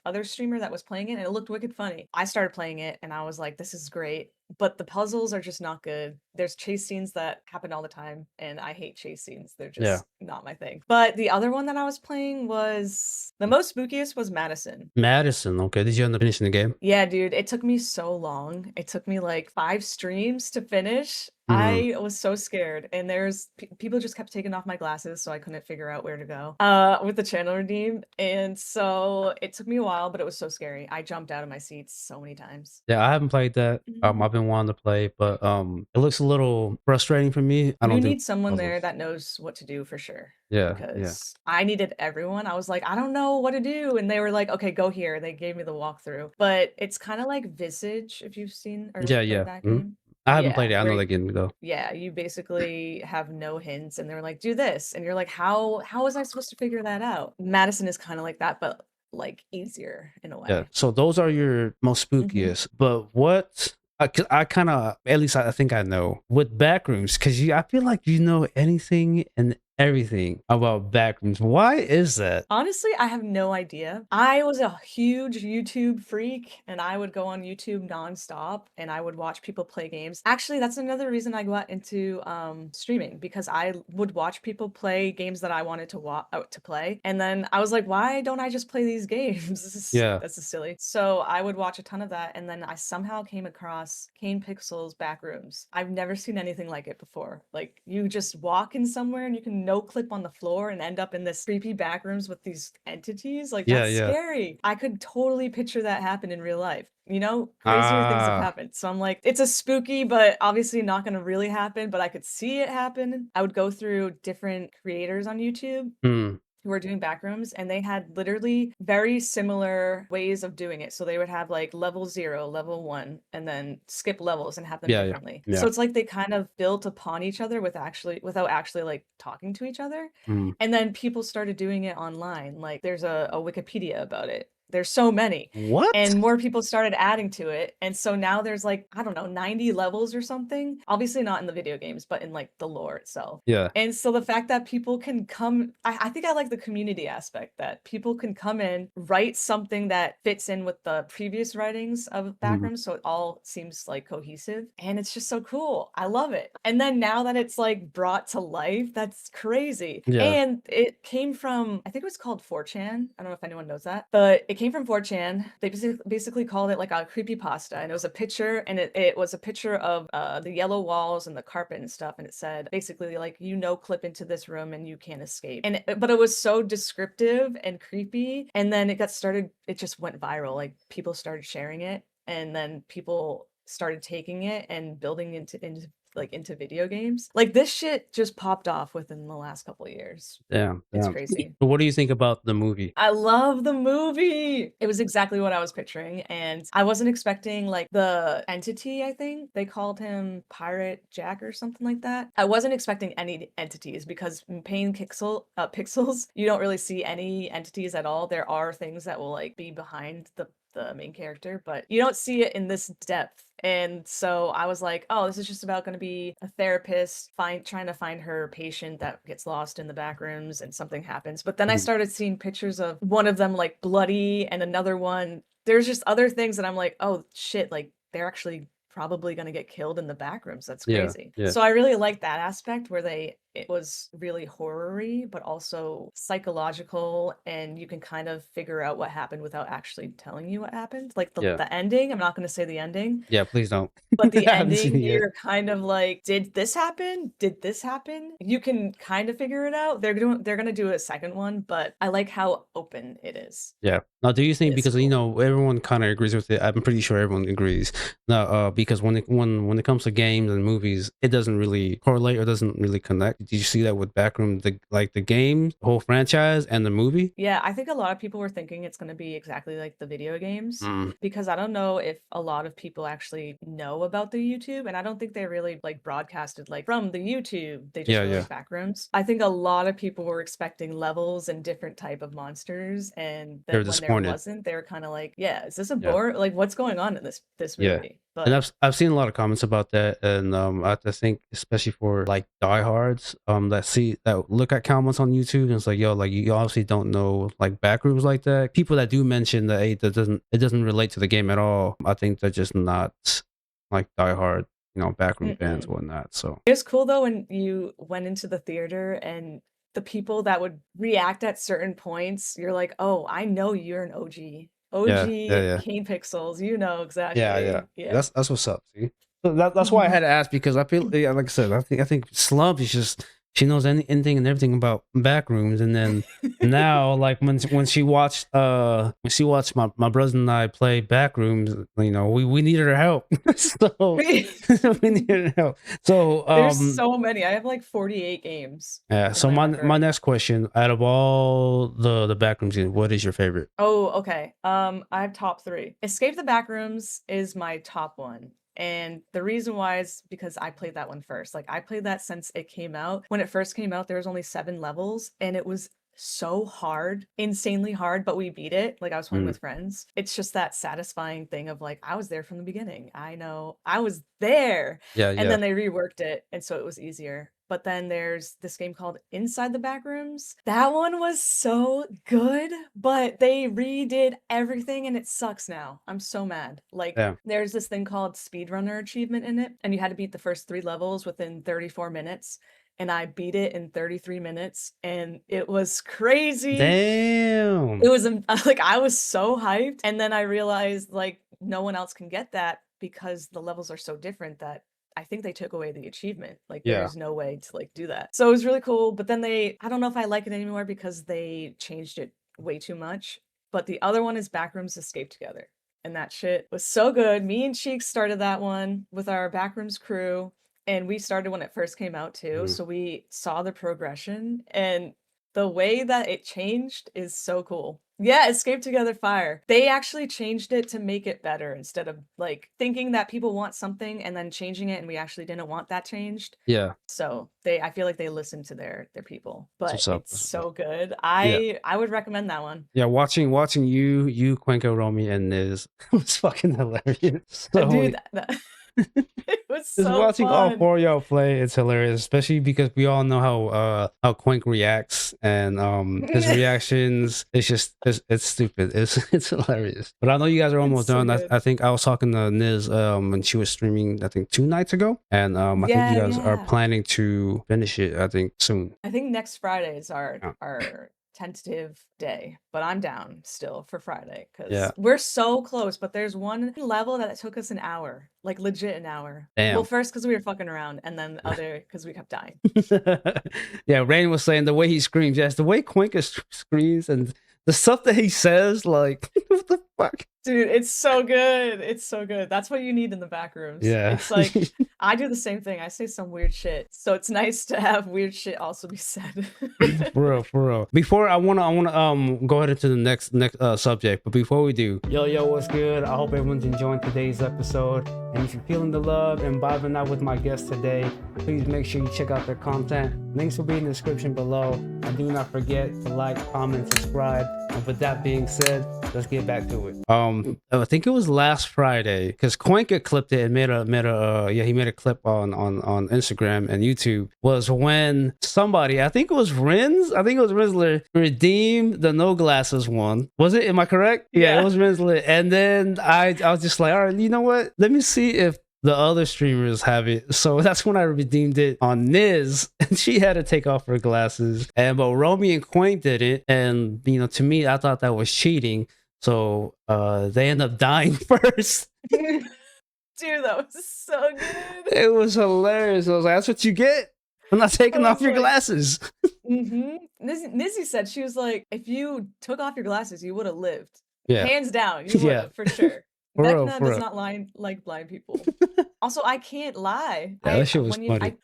Speaker 2: other streamer that was playing it, and it looked wicked funny. I started playing it, and I was like, "This is great." But the puzzles are just not good. There's chase scenes that happen all the time, and I hate chase scenes. They're
Speaker 1: Yeah.
Speaker 2: just not my thing. But the other one that I was playing was the most spookiest was Madison.
Speaker 1: Madison. Okay. Did you end up finishing the game?
Speaker 2: Yeah, dude, it took me so long. It took me like 5 streams to finish.
Speaker 1: Mhm.
Speaker 2: I was so scared, and there's people just kept taking off my glasses, so I couldn't figure out where to go with the channel redeem. And so it took me a while, but it was so scary. I jumped out of my seats so many times.
Speaker 1: Yeah, I haven't played that. I've been wanting to play, but it looks a little frustrating for me. I
Speaker 2: You
Speaker 1: don't do
Speaker 2: need someone there
Speaker 1: puzzles.
Speaker 2: that knows what to do for sure.
Speaker 1: Yeah, yeah,
Speaker 2: Because I needed everyone. I was like, I don't know what to do. And they were like, okay, go here. They gave me the walkthrough. But it's kind of like Visage, if you've seen or
Speaker 1: yeah,
Speaker 2: played
Speaker 1: yeah.
Speaker 2: that
Speaker 1: Mhm.
Speaker 2: game.
Speaker 1: I haven't played
Speaker 2: Yeah,
Speaker 1: it. I know
Speaker 2: where
Speaker 1: that game though.
Speaker 2: yeah, you basically have no hints and they're like, do this. And you're like, how was I supposed to figure that out? Madison is kind of like that, but like easier in a
Speaker 1: Yeah.
Speaker 2: way.
Speaker 1: So those are your most
Speaker 2: Mhm.
Speaker 1: spookiest. But what? 'Cause I kind of, at least I think I know with backrooms, because I feel like you know anything and everything about backrooms. Why is that?
Speaker 2: Honestly, I have no idea. I was a huge YouTube freak and I would go on YouTube nonstop and I would watch people play games. Actually, that's another reason I got into streaming because I would watch people play games that I wanted to to play. And then I was like, why don't I just play these games?
Speaker 1: Yeah,
Speaker 2: This is silly. So I would watch a ton of that and then I somehow came across Kane Pixel's Backrooms. I've never seen anything like it before. Like you just walk in somewhere and you can no clip on the floor and end up in this creepy back rooms with these entities. Like
Speaker 1: yeah,
Speaker 2: that's
Speaker 1: yeah.
Speaker 2: scary. I could totally picture that happen in real life. You know, crazier things have
Speaker 1: Ah,
Speaker 2: happened. So I'm like, it's a spooky, but obviously not going to really happen, but I could see it happen. I would go through different creators on YouTube
Speaker 1: hmm.
Speaker 2: who were doing backrooms and they had literally very similar ways of doing it. So they would have like level 0, level 1 and then skip levels and have them
Speaker 1: Yeah, yeah,
Speaker 2: differently.
Speaker 1: yeah.
Speaker 2: So it's like they kind of built upon each other without actually like talking to each other.
Speaker 1: Mm.
Speaker 2: And then people started doing it online. Like there's a Wikipedia about it. There's so many.
Speaker 1: What?
Speaker 2: And more people started adding to it. And so now there's like, I don't know, 90 levels or something. Obviously not in the video games, but in like the lore itself.
Speaker 1: Yeah,
Speaker 2: And so the fact that people can come, I think I like the community aspect that people can come in, write something that fits in with the previous writings of
Speaker 1: mhm.
Speaker 2: Backrooms. So it all seems like cohesive. And it's just so cool. I love it. And then now that it's like brought to life, that's crazy.
Speaker 1: Yeah,
Speaker 2: And it came from, I think it was called 4chan. I don't know if anyone knows that, but it came from 4chan. They basically called it like a creepypasta. And it was a picture, and it was a picture of the yellow walls and the carpet and stuff. And it said basically like, clip into this room and you can't escape. And but it was so descriptive and creepy. And then it just went viral. Like people started sharing it, and then people started taking it and building into video games. Like this shit just popped off within the last couple of years.
Speaker 1: damn,
Speaker 2: It's
Speaker 1: damn.
Speaker 2: crazy.
Speaker 1: So what do you think about the movie?
Speaker 2: I love the movie. It was exactly what I was picturing, and I wasn't expecting like the entity, I think. They called him Pirate Jack or something like that. I wasn't expecting any entities because in Pixels, you don't really see any entities at all. There are things that will like be behind the main character, but you don't see it in this depth. And so I was like, oh, this is just about going to be a therapist trying to find her patient that gets lost in the back rooms and something happens. But then I
Speaker 1: Mhm.
Speaker 2: started seeing pictures of one of them like bloody and another one. There's just other things that I'm like, oh shit, like they're actually probably going to get killed in the back rooms. That's
Speaker 1: Yeah,
Speaker 2: crazy.
Speaker 1: yeah,
Speaker 2: So I really like that aspect where it was really horror-y, but also psychological, and you can kind of figure out what happened without actually telling you what happened. Like
Speaker 1: yeah,
Speaker 2: the ending, I'm not going to say the ending,
Speaker 1: yeah. Please don't.
Speaker 2: but the
Speaker 1: I haven't seen
Speaker 2: ending,
Speaker 1: it yet.
Speaker 2: you're kind of like, did this happen? Did this happen? You can kind of figure it out. They're gonna do a second one, but I like how open it is.
Speaker 1: Yeah. Now, do you think,
Speaker 2: It's
Speaker 1: because
Speaker 2: cool.
Speaker 1: everyone kind of agrees with it? I'm pretty sure everyone agrees. Now, because when it comes to games and movies, it doesn't really correlate or doesn't really connect. Did you see that with Backroom, the game, the whole franchise, and the movie?
Speaker 2: Yeah, I think a lot of people were thinking it's gonna be exactly like the video games
Speaker 1: Mm.
Speaker 2: because I don't know if a lot of people actually know about the YouTube, and I don't think they really like broadcasted like from the YouTube. They just
Speaker 1: Yeah,
Speaker 2: were
Speaker 1: yeah.
Speaker 2: like backrooms. I think a lot of people were expecting levels and different type of monsters, and
Speaker 1: They were
Speaker 2: then when there
Speaker 1: disappointed.
Speaker 2: wasn't, they were kind of like, "Yeah, is this a
Speaker 1: Yeah.
Speaker 2: bore? Like, what's going on in this
Speaker 1: Yeah.
Speaker 2: movie?"
Speaker 1: And
Speaker 2: But
Speaker 1: I've seen a lot of comments about that, and I think especially for like diehards, that look at comments on YouTube and it's like, yo, like you obviously don't know like backrooms like that. People that do mention that, hey, it doesn't relate to the game at all. I think they're just not like diehard, backroom fans and whatnot. So
Speaker 2: it was cool though when you went into the theater and the people that would react at certain points, you're like, oh, I know you're an OG.
Speaker 1: yeah.
Speaker 2: Kane Pixels, you know exactly.
Speaker 1: Yeah. That's what's up. See, so that's why I had to ask, because I feel, yeah, like I said, I think Slump is just, she knows anything and everything about backrooms, and then now like when she watched my brothers and I play backrooms, we needed her help. So we needed her help. So
Speaker 2: there's so many. I have like 48 games.
Speaker 1: Yeah. So my next question, out of all the backrooms games, what is your favorite?
Speaker 2: Oh, okay. I have top 3. Escape the Backrooms is my top one. And the reason why is because I played that one first. Like I played that since it came out. When it first came out, there was only 7 levels and it was so hard, insanely hard, but we beat it. Like I was playing with friends. It's just that satisfying thing of like, I was there from the beginning. I know I was there.
Speaker 1: Yeah.
Speaker 2: And then they reworked it. And so it was easier. But then there's this game called Inside the Backrooms. That one was so good, but they redid everything and it sucks now. I'm so mad. Like there's this thing called speedrunner achievement in it, and you had to beat the first 3 levels within 34 minutes. And I beat it in 33 minutes and it was crazy.
Speaker 1: Damn.
Speaker 2: It was like, I was so hyped. And then I realized like no one else can get that because the levels are so different that I think they took away the achievement. Like there's no way to like do that. So it was really cool. But then I don't know if I like it anymore because they changed it way too much. But the other one is Backrooms Escape Together. And that shit was so good. Me and Cheeks started that one with our Backrooms crew. And we started when it first came out too. So we saw the progression and the way that it changed is so cool. Yeah, Escape Together Fire. They actually changed it to make it better instead of like thinking that people want something and then changing it, and we actually didn't want that changed.
Speaker 1: Yeah.
Speaker 2: So I feel like they listened to their people. But it's so good. I would recommend that one.
Speaker 1: Yeah, watching you, Cuenco, Romy, and Niz was fucking hilarious. So
Speaker 2: dude, it was so
Speaker 1: just watching
Speaker 2: fun.
Speaker 1: all 4 of y'all play, it's hilarious, especially because we all know how Quink reacts, and his reactions, it's stupid. It's hilarious. But I know you guys are almost done. I think I was talking to Niz when she was streaming, I think 2 nights ago, and I think you guys are planning to finish it, I think, soon.
Speaker 2: I think next Friday is our tentative day, but I'm down still for Friday because we're so close. But there's one level that took us an hour, like legit an hour.
Speaker 1: Damn.
Speaker 2: Well, first because we were fucking around, and then other because we kept dying.
Speaker 1: Yeah, Rain was saying the way he screams. Yes, the way Quinka screams and the stuff that he says, like, what the fuck?
Speaker 2: Dude, it's so good. It's so good. That's what you need in the back rooms.
Speaker 1: Yeah.
Speaker 2: It's like, I do the same thing. I say some weird shit. So it's nice to have weird shit also be said.
Speaker 1: For real. Before I wanna go ahead into the next subject, but before we do, yo, what's good? I hope everyone's enjoying today's episode. And if you're feeling the love and vibing out with my guests today, please make sure you check out their content. Links will be in the description below. And do not forget to like, comment, subscribe. And with that being said, let's get back to it. I think it was last Friday, because Cuenca clipped it and made a clip on Instagram and YouTube. Was when somebody, I think it was Rinsler, redeemed the no glasses one. Was it? Am I correct? Yeah, it was Rinsler. And then I was just like, all right, you know what? Let me see if the other streamers have it. So that's when I redeemed it on Niz, and she had to take off her glasses. But Romy and Quaint did it, and to me, I thought that was cheating. So they end up dying first.
Speaker 2: Dude, that was so good.
Speaker 1: It was hilarious. I was like, that's what you get for not taking off your glasses.
Speaker 2: Nizzy said, she was like, if you took off your glasses, you would have lived.
Speaker 1: Yeah.
Speaker 2: Hands down, you would have, for sure. Vecna does not lie like blind people. Also, I can't lie.
Speaker 1: Yeah, that shit was funny.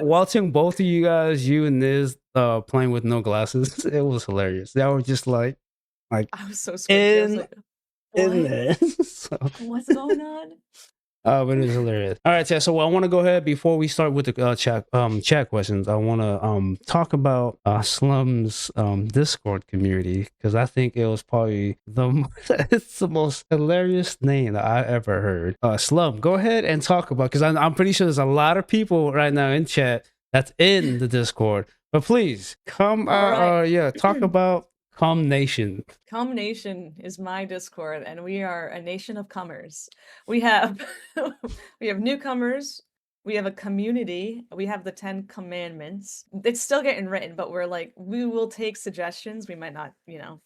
Speaker 1: Watching both of you guys, you and Niz, playing with no glasses, it was hilarious. They were just like
Speaker 2: I was so scared.
Speaker 1: In there. So.
Speaker 2: What's going on?
Speaker 1: But it was hilarious. All right, so I want to go ahead before we start with the chat questions. I want to talk about Slum's Discord community, because I think it was probably it's the most hilarious name that I ever heard. Slum, go ahead and talk about, because I'm pretty sure there's a lot of people right now in chat that's in the Discord. But please come,
Speaker 2: All right.
Speaker 1: talk about Cum Nation.
Speaker 2: Cum Nation is my Discord, and we are a nation of cummers. We have we have newcomers, we have a community, we have the 10 commandments. It's still getting written, but we're like, we will take suggestions. We might not,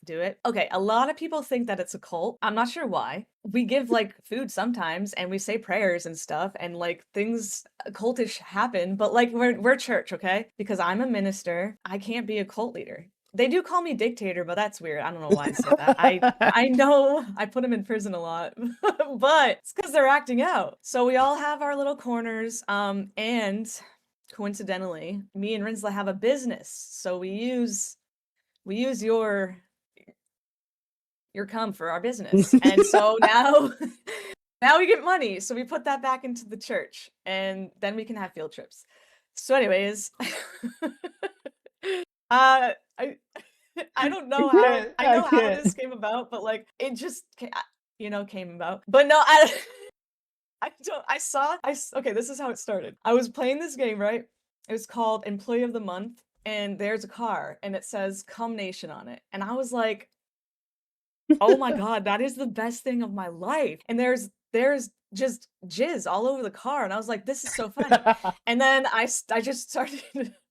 Speaker 2: do it. Okay, a lot of people think that it's a cult. I'm not sure why. We give like food sometimes and we say prayers and stuff, and like things cultish happen, but like we're church, okay? Because I'm a minister, I can't be a cult leader. They do call me dictator, but that's weird. I don't know why I said that. I know I put them in prison a lot, but it's because they're acting out. So we all have our little corners, and coincidentally, me and Rinsla have a business. So we use your cum for our business. And so now now we get money. So we put that back into the church, and then we can have field trips. So anyways, I I don't know how I
Speaker 1: I
Speaker 2: know how
Speaker 1: can't.
Speaker 2: this came about, but like it just came about. But no, I I don't okay, this is how it started. I was playing this game, right? It was called Employee of the Month, and there's a car and it says Cum Nation on it. And I was like, "Oh my god, that is the best thing of my life." And there's just jizz all over the car, and I was like, "This is so funny." And then I just started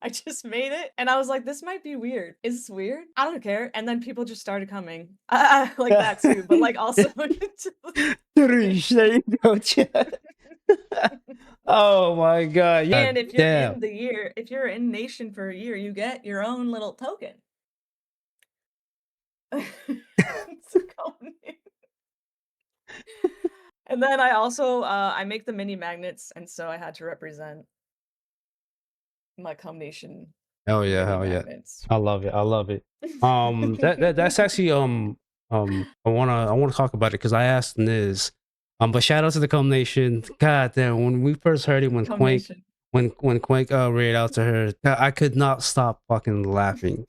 Speaker 2: I just made it, and I was like, "This might be weird. Is this weird? I don't care." And then people just started coming. Like that too, but like also
Speaker 1: Trish, there you go, Chad. Oh my god. Yeah,
Speaker 2: and if you're
Speaker 1: damn.
Speaker 2: in the year, if you're in nation for a year, you get your own little token. It's a combination. And then I also I make the mini magnets, and so I had to represent my combination
Speaker 1: Hell yeah,
Speaker 2: mini
Speaker 1: hell yeah.
Speaker 2: magnets.
Speaker 1: I love it. I love it. That's actually I wanna talk about it because I asked Niz. But shout out to the Cum Nation. God damn, when we first heard it
Speaker 2: Combination.
Speaker 1: when Quake read out to her, I could not stop fucking laughing.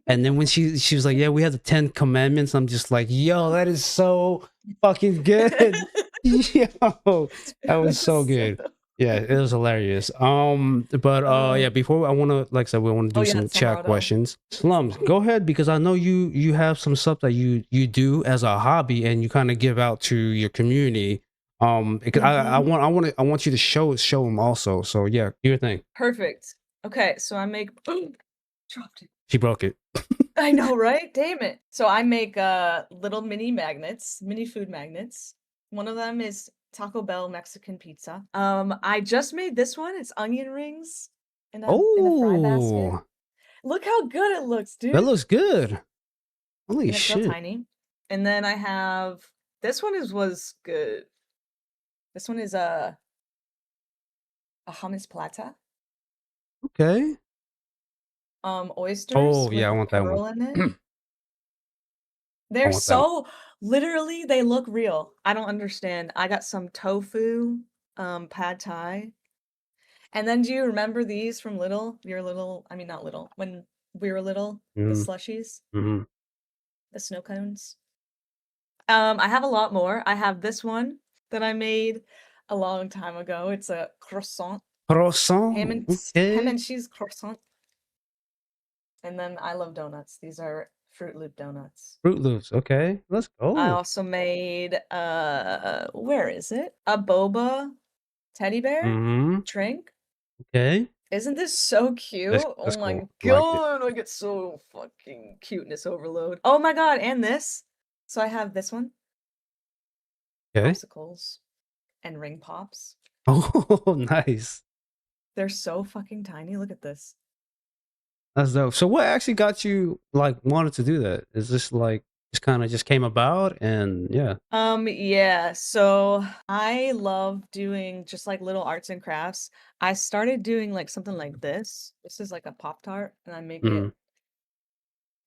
Speaker 1: And then when she was like, "Yeah, we have the 10 commandments," I'm just like, "Yo, that is so fucking good." Yo, that was so good. Yeah, it was hilarious. But
Speaker 2: Uh,
Speaker 1: yeah, before I want to, like I said, we want to
Speaker 2: oh
Speaker 1: do
Speaker 2: yeah,
Speaker 1: some chat
Speaker 2: Samarado.
Speaker 1: questions. Slums, go ahead because I know you have some stuff that you do as a hobby and you kind of give out to your community. Because
Speaker 2: Mhm.
Speaker 1: I want you to show them also. So yeah, do your thing.
Speaker 2: Perfect. Okay, so I make dropped it.
Speaker 1: She broke it.
Speaker 2: I know, right? Damn it. So I make little mini magnets, mini food magnets. One of them is Taco Bell Mexican pizza. I just made this one. It's onion rings in a fry basket.
Speaker 1: Oh,
Speaker 2: Look how good it looks,
Speaker 1: that
Speaker 2: dude.
Speaker 1: looks good. Holy
Speaker 2: And it's real
Speaker 1: shit.
Speaker 2: tiny. And then I have this one was good. This one is a hummus plata.
Speaker 1: Okay.
Speaker 2: Oysters
Speaker 1: Oh
Speaker 2: with
Speaker 1: yeah, I
Speaker 2: a
Speaker 1: want that one.
Speaker 2: pearl in it.
Speaker 1: I
Speaker 2: They're
Speaker 1: want that one.
Speaker 2: so literally, they look real. I don't understand. I got some tofu, pad thai. And then do you remember these from little? Your little, I mean not little, when we were little, the
Speaker 1: Mm,
Speaker 2: slushies,
Speaker 1: mhm.
Speaker 2: the snow cones? I have a lot more. I have this one that I made a long time ago. It's a croissant,
Speaker 1: Croissant.
Speaker 2: ham
Speaker 1: Okay.
Speaker 2: and cheese croissant. And then I love donuts. These are Fruit Loop donuts.
Speaker 1: Fruit Loops. Okay. Let's
Speaker 2: I
Speaker 1: go.
Speaker 2: also made where is it? A boba teddy bear
Speaker 1: Mm-hmm.
Speaker 2: drink.
Speaker 1: Okay.
Speaker 2: Isn't this so cute?
Speaker 1: That's
Speaker 2: Oh my
Speaker 1: cool. I like it.
Speaker 2: god, I get so fucking cuteness overload. Oh my god, and this. So I have this one,
Speaker 1: Okay.
Speaker 2: popsicles and ring pops.
Speaker 1: Oh, nice.
Speaker 2: They're so fucking tiny. Look at this.
Speaker 1: That's dope. So what actually got you like wanted to do that? Is this like just kind of just came about and yeah.
Speaker 2: Yeah, so I love doing just like little arts and crafts. I started doing like something like this. This is like a Pop Tart, and I make
Speaker 1: Mm-hmm.
Speaker 2: it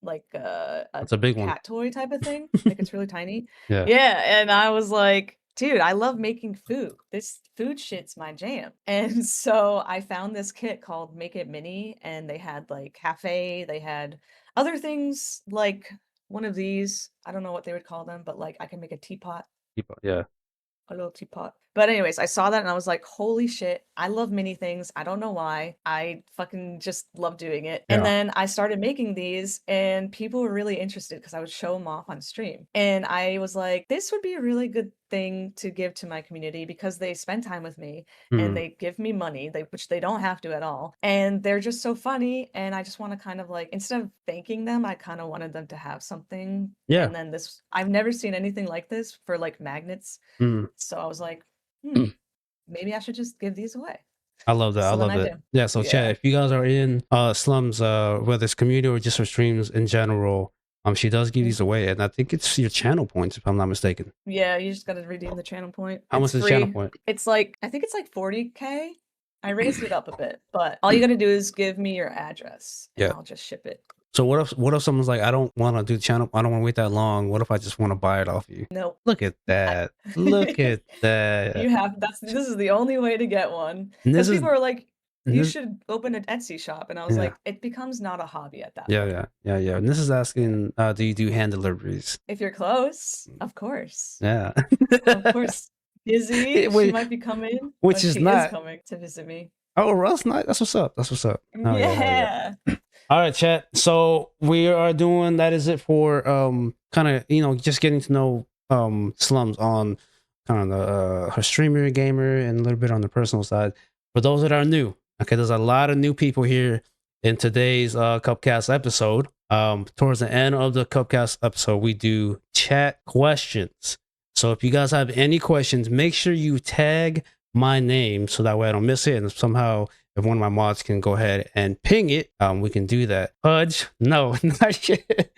Speaker 2: like a
Speaker 1: That's a big one.
Speaker 2: cat toy type of thing. Like it's really tiny.
Speaker 1: Yeah.
Speaker 2: Yeah, and I was like, dude, I love making food. This food shit's my jam. And so I found this kit called Make It Mini, and they had like cafe, they had other things like one of these. I don't know what they would call them, but like I can make a teapot,
Speaker 1: Yeah.
Speaker 2: a little teapot. But anyways, I saw that and I was like, holy shit, I love mini things. I don't know why. I fucking just love doing it. And
Speaker 1: Yeah.
Speaker 2: then I started making these and people were really interested because I would show them off on stream. And I was like, this would be a really good thing to give to my community because they spend time with me and
Speaker 1: Mm.
Speaker 2: they give me money, which they don't have to at all. And they're just so funny. And I just want to kind of like, instead of thanking them, I kind of wanted them to have something.
Speaker 1: Yeah.
Speaker 2: And then I've never seen anything like this for like magnets.
Speaker 1: Mm.
Speaker 2: So I was like,
Speaker 1: Mm.
Speaker 2: maybe I should just give these away.
Speaker 1: I love that. I
Speaker 2: So then
Speaker 1: love
Speaker 2: I
Speaker 1: it.
Speaker 2: do.
Speaker 1: Yeah. So, Chad,
Speaker 2: Yeah.
Speaker 1: if you guys are in Slums, whether it's community or just her streams in general, she does give these away, and I think it's your channel points, if I'm not mistaken.
Speaker 2: Yeah, you just gotta redeem the channel point.
Speaker 1: How much
Speaker 2: It's
Speaker 1: is the channel
Speaker 2: free.
Speaker 1: point?
Speaker 2: It's like, I think it's like 40K. I raised it up a bit, but all you gotta do is give me your address and
Speaker 1: Yeah.
Speaker 2: I'll just ship it.
Speaker 1: So what if someone's like, I don't want to do channel, I don't want to wait that long. What if I just want to buy it off you?
Speaker 2: Nope.
Speaker 1: Look at that. Look at that.
Speaker 2: This is the only way to get one.
Speaker 1: And
Speaker 2: Because
Speaker 1: this is
Speaker 2: people are like, you
Speaker 1: this,
Speaker 2: should open an Etsy shop. And I was
Speaker 1: yeah.
Speaker 2: like, it becomes not a hobby at that
Speaker 1: Yeah,
Speaker 2: point.
Speaker 1: yeah. And this is asking, do you do hand deliveries?
Speaker 2: If you're close, of course.
Speaker 1: Yeah.
Speaker 2: Of course. Izzy, she might be coming.
Speaker 1: Which
Speaker 2: but
Speaker 1: is
Speaker 2: she
Speaker 1: not
Speaker 2: is coming to visit me.
Speaker 1: Oh, that's nice. That's what's up. That's what's up. Oh,
Speaker 2: Yeah.
Speaker 1: All right, chat. So we are doing, that is it for kind of, just getting to know Slums on kind of her streamer, gamer, and a little bit on the personal side. For those that are new, okay, there's a lot of new people here in today's Cupcast episode. Towards the end of the Cupcast episode, we do chat questions. So if you guys have any questions, make sure you tag my name so that way I don't miss it. And somehow, if one of my mods can go ahead and ping it, we can do that. Pudge, no, not yet.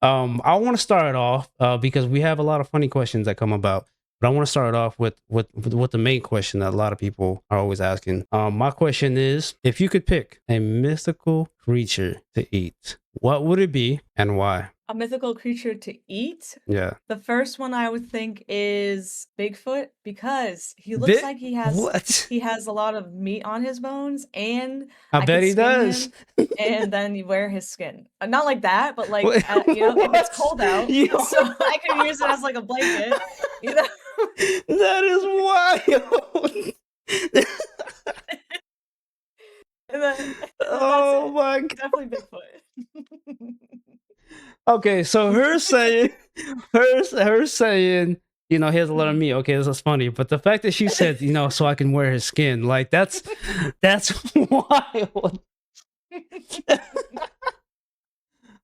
Speaker 1: I want to start off because we have a lot of funny questions that come about. But I want to start off with the main question that a lot of people are always asking. My question is, if you could pick a mythical creature to eat, what would it be and why?
Speaker 2: A mythical creature to eat?
Speaker 1: Yeah.
Speaker 2: The first one I would think is Bigfoot because he looks like he has a lot of meat on his bones, and
Speaker 1: I bet he does.
Speaker 2: And then you wear his skin. Not like that, but like if it's cold out, so I could use it as like a blanket.
Speaker 1: That is wild. Oh my god!
Speaker 2: Definitely Bigfoot.
Speaker 1: Okay, so her saying, he has a lot of meat. Okay, this is funny, but the fact that she said, so I can wear his skin, like that's wild.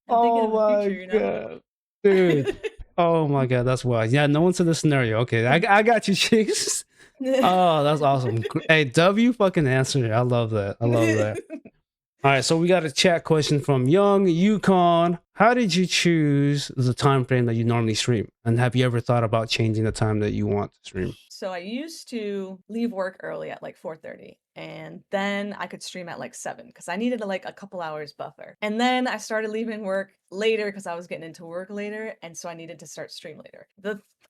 Speaker 1: Oh my god, dude! Oh my god, that's wild. Yeah, no one said the scenario. Okay, I got you, chicks. Oh, that's awesome. Hey, W fucking answer. I love that. All right, so we got a chat question from Young Yukon. How did you choose the time frame that you normally stream? And have you ever thought about changing the time that you want to stream?
Speaker 2: So I used to leave work early at like 4:30, and then I could stream at like 7 because I needed like a couple hours buffer. And then I started leaving work later because I was getting into work later, and so I needed to start stream later.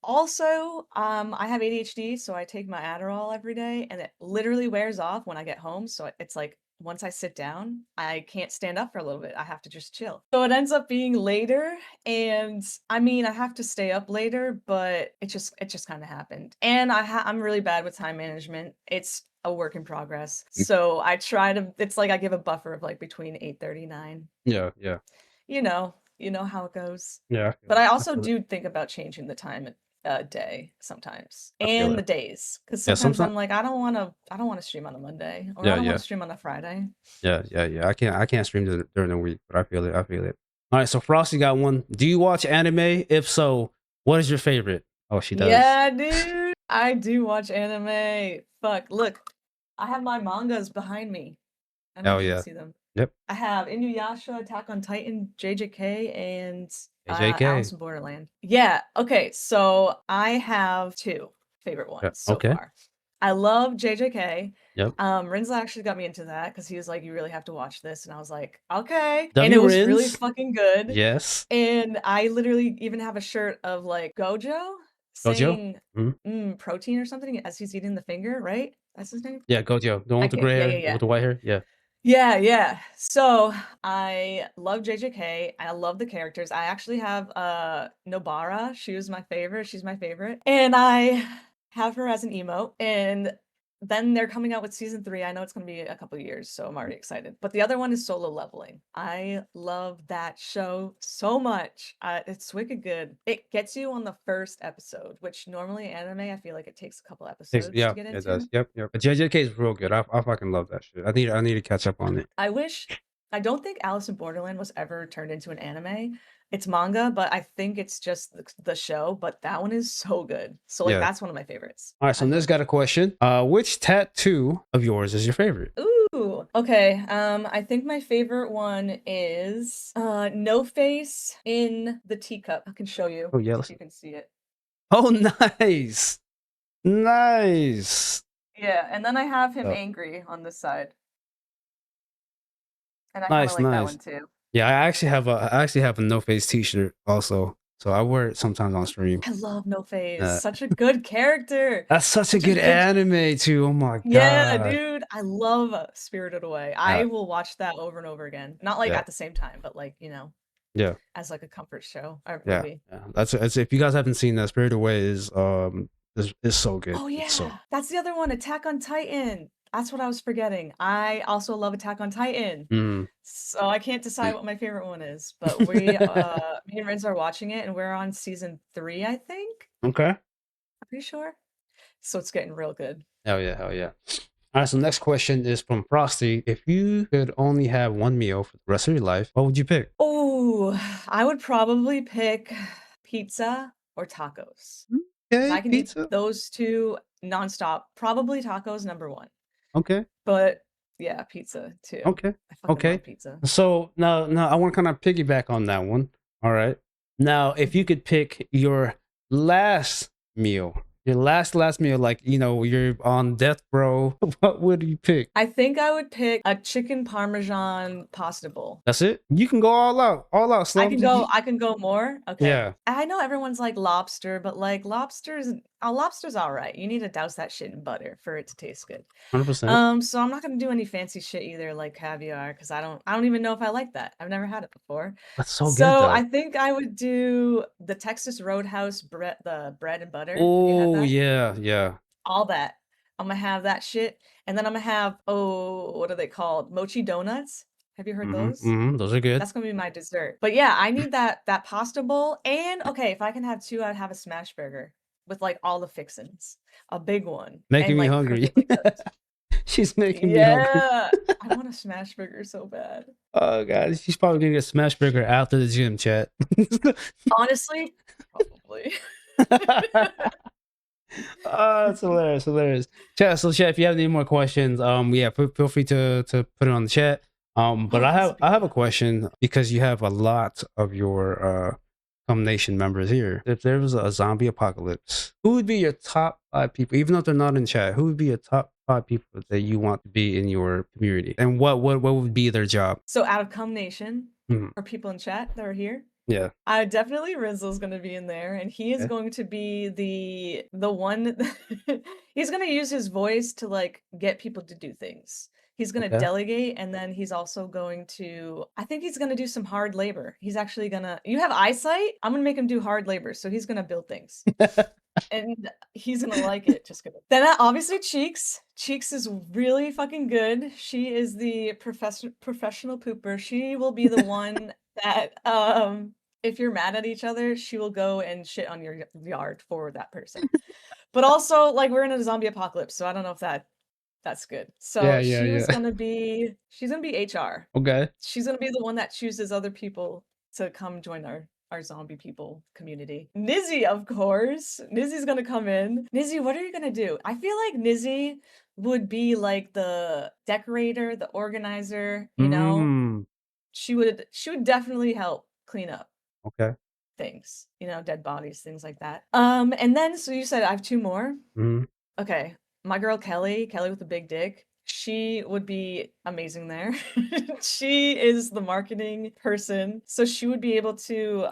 Speaker 2: Also, I have ADHD, so I take my Adderall every day, and it literally wears off when I get home. So it's like, once I sit down, I can't stand up for a little bit. I have to just chill. So it ends up being later, and I mean, I have to stay up later, but it just kind of happened. And I'm really bad with time management. It's a work in progress. So I try to, it's like I give a buffer of like between 8:30 9.
Speaker 1: Yeah.
Speaker 2: You know how it goes.
Speaker 1: Yeah.
Speaker 2: But I also do think about changing the time day sometimes, and the days, because sometimes I'm like, I don't want to stream on a Monday, or I don't want to stream on a Friday.
Speaker 1: Yeah. I can't stream during the week, but I feel it. All right, so Frosty got one. Do you watch anime? If so, what is your favorite? Oh, she does.
Speaker 2: Yeah, dude, I do watch anime. Fuck, look, I have my mangas behind me. I don't know if you can see them.
Speaker 1: Yep.
Speaker 2: I have Inuyasha, Attack on Titan, JJK, and
Speaker 1: JJK.
Speaker 2: Alice in Borderland. Yeah. Okay. So I have 2 favorite ones so far. I love JJK.
Speaker 1: Yep.
Speaker 2: Rinza actually got me into that because he was like, "You really have to watch this," and I was like, "Okay."
Speaker 1: And
Speaker 2: it was really fucking good.
Speaker 1: Yes.
Speaker 2: And I literally even have a shirt of like Gojo saying protein or something as he's eating the finger. Right? That's his name.
Speaker 1: Yeah, Gojo, the one with the gray hair, with the white hair. Yeah.
Speaker 2: Yeah. So I love JJK. I love the characters. I actually have Nobara. She was my favorite. She's my favorite. And I have her as an emote, and then they're coming out with season 3. I know it's gonna be a couple years, so I'm already excited. But the other one is Solo Leveling. I love that show so much. It's wicked good. It gets you on the first episode, which normally anime, I feel like it takes a couple episodes to
Speaker 1: Yeah,
Speaker 2: get
Speaker 1: it does.
Speaker 2: into.
Speaker 1: Yep, yep. But JJK is real good. I fucking love that shit. I need to catch up on it.
Speaker 2: I don't think Alice in Borderland was ever turned into an anime. It's manga, but I think it's just the show, but that one is so good. So like
Speaker 1: Yeah.
Speaker 2: that's one of my favorites.
Speaker 1: All right, so
Speaker 2: I
Speaker 1: Niz
Speaker 2: love
Speaker 1: got a question. Which tattoo of yours is your favorite?
Speaker 2: Ooh, okay. I think my favorite one is No Face in the teacup. I can show you
Speaker 1: Oh yeah,
Speaker 2: if you can see it.
Speaker 1: oh nice, nice.
Speaker 2: Yeah, and then I have him
Speaker 1: Oh,
Speaker 2: angry on this side. And I kind of
Speaker 1: nice,
Speaker 2: like that
Speaker 1: nice.
Speaker 2: one too.
Speaker 1: Yeah, I actually have a No Face T-shirt also, so I wear it sometimes on stream.
Speaker 2: I love No Face. Such a good character.
Speaker 1: That's such a
Speaker 2: Such a
Speaker 1: good
Speaker 2: good
Speaker 1: anime too. Oh my
Speaker 2: Yeah,
Speaker 1: god.
Speaker 2: dude. I love Spirited Away.
Speaker 1: Yeah,
Speaker 2: I will watch that over and over again. Not like
Speaker 1: yeah,
Speaker 2: at the same time, but like,
Speaker 1: yeah,
Speaker 2: as like a comfort show or
Speaker 1: yeah,
Speaker 2: movie.
Speaker 1: yeah. That's if you guys haven't seen that, Spirited Away is so good.
Speaker 2: Oh
Speaker 1: It's so
Speaker 2: yeah, that's the other one, Attack on Titan. That's what I was forgetting. I also love Attack on Titan.
Speaker 1: mm.
Speaker 2: So I can't decide what my favorite one is, but me and Renz are watching it and we're on season 3, I think.
Speaker 1: Okay.
Speaker 2: I'm pretty sure. So it's getting real good.
Speaker 1: Hell yeah, hell yeah. All right, so next question is from Frosty. If you could only have one meal for the rest of your life, what would you pick?
Speaker 2: Oh, I would probably pick pizza or tacos. 'Cause
Speaker 1: Okay,
Speaker 2: I can eat
Speaker 1: pizza.
Speaker 2: those 2 nonstop. Probably tacos number 1.
Speaker 1: Okay,
Speaker 2: But yeah, pizza too.
Speaker 1: okay,
Speaker 2: I fucking
Speaker 1: okay.
Speaker 2: love pizza.
Speaker 1: So now I want to kind of piggyback on that one. All right. Now, if you
Speaker 2: Mhm.
Speaker 1: could pick your last meal, your last meal, like you're on death row, what would you pick?
Speaker 2: I think I would pick a chicken parmesan pasta bowl.
Speaker 1: That's it. You can go all out, Slum.
Speaker 2: I can go more? Okay.
Speaker 1: Yeah,
Speaker 2: I know everyone's like lobster, but like lobster's alright. You need to douse that shit in butter for it to taste good.
Speaker 1: 100%.
Speaker 2: So I'm not gonna do any fancy shit either like caviar because I don't even know if I like that. I've never had it before.
Speaker 1: That's so good
Speaker 2: So I
Speaker 1: though.
Speaker 2: think I would do the Texas Roadhouse the bread and butter. Have you had
Speaker 1: Oh
Speaker 2: that?
Speaker 1: yeah, yeah.
Speaker 2: All that. Imma have that shit, and then Imma have what are they called? Mochi donuts. Have you heard those?
Speaker 1: Those are good.
Speaker 2: That's gonna be my dessert. But yeah, I need that pasta bowl, and okay, if I can have 2, I'd have a smash burger with, like, all the fixins. A big one,
Speaker 1: Making
Speaker 2: and,
Speaker 1: me
Speaker 2: like,
Speaker 1: hungry.
Speaker 2: perfectly cooked.
Speaker 1: She's making me hungry.
Speaker 2: Yeah. I want a smash burger so bad.
Speaker 1: Oh god, she's probably gonna get smash burger after the gym chat.
Speaker 2: Honestly, probably.
Speaker 1: Oh, it's hilarious, hilarious. Chat, so chat, if you have any more questions, yeah, feel free to put it on the chat. But
Speaker 2: Oh, this would be
Speaker 1: I have a
Speaker 2: good.
Speaker 1: question because you have a lot of your Nation members here. If there was a zombie apocalypse, who would be your top 5 people, even though they're not in chat? Who would be your top 5 people that you want to be in your community, and what would be their job?
Speaker 2: So out of Nation,
Speaker 1: Mhm.
Speaker 2: or people in chat that are here,
Speaker 1: Yeah.
Speaker 2: I definitely Rizzo's gonna be in there, and he is
Speaker 1: Okay.
Speaker 2: going to be the one he's gonna use his voice to, like, get people to do things. He's gonna
Speaker 1: Okay.
Speaker 2: delegate, and then he's also going to I think he's gonna do some hard labor. He's actually gonna You have eyesight? I'm gonna make him do hard labor, so he's gonna build things. And he's gonna like it, just kidding. Then, obviously Cheeks. Cheeks is really fucking good. She is the professional pooper. She will be the one that, if you're mad at each other, she will go and shit on your yard for that person. But also, like, we're in a zombie apocalypse, so I don't know if that's good.
Speaker 1: Yeah,
Speaker 2: So
Speaker 1: yeah, yeah.
Speaker 2: she's gonna be HR.
Speaker 1: Okay.
Speaker 2: She's gonna be the one that chooses other people to come join our zombie people community. Nizzy, of course. Nizzy's gonna come in. Nizzy, what are you gonna do? I feel like Nizzy would be like the decorator, the organizer, you know?
Speaker 1: Mm.
Speaker 2: She would definitely help clean up
Speaker 1: Okay.
Speaker 2: things, dead bodies, things like that. And then so you said I have 2 more?
Speaker 1: Mhm.
Speaker 2: Okay. My girl Kelly with the big dick. She would be amazing there. She is the marketing person, so she would be able to,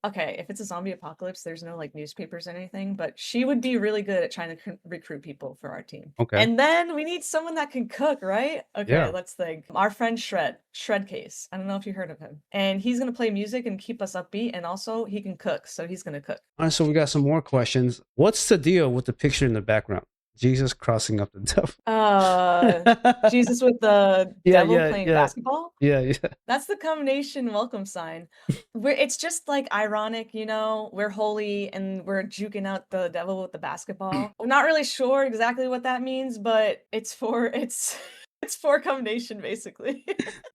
Speaker 2: okay, if it's a zombie apocalypse, there's no, like, newspapers or anything, but she would be really good at trying to recruit people for our team.
Speaker 1: Okay.
Speaker 2: And then we need someone that can cook, right? Okay,
Speaker 1: Yeah.
Speaker 2: let's think. Our friend Shredcase. I don't know if you heard of him. And he's gonna play music and keep us upbeat, and also he can cook, so he's gonna cook.
Speaker 1: All right, so we got some more questions. What's the deal with the picture in the background? Jesus crossing up the devil.
Speaker 2: Jesus with the
Speaker 1: Yeah,
Speaker 2: devil
Speaker 1: yeah,
Speaker 2: playing
Speaker 1: yeah.
Speaker 2: basketball?
Speaker 1: Yeah.
Speaker 2: That's the combination welcome sign. It's just like ironic, you know, we're holy and we're juking out the devil with the basketball. I'm not really sure exactly what that means, but it's for combination basically.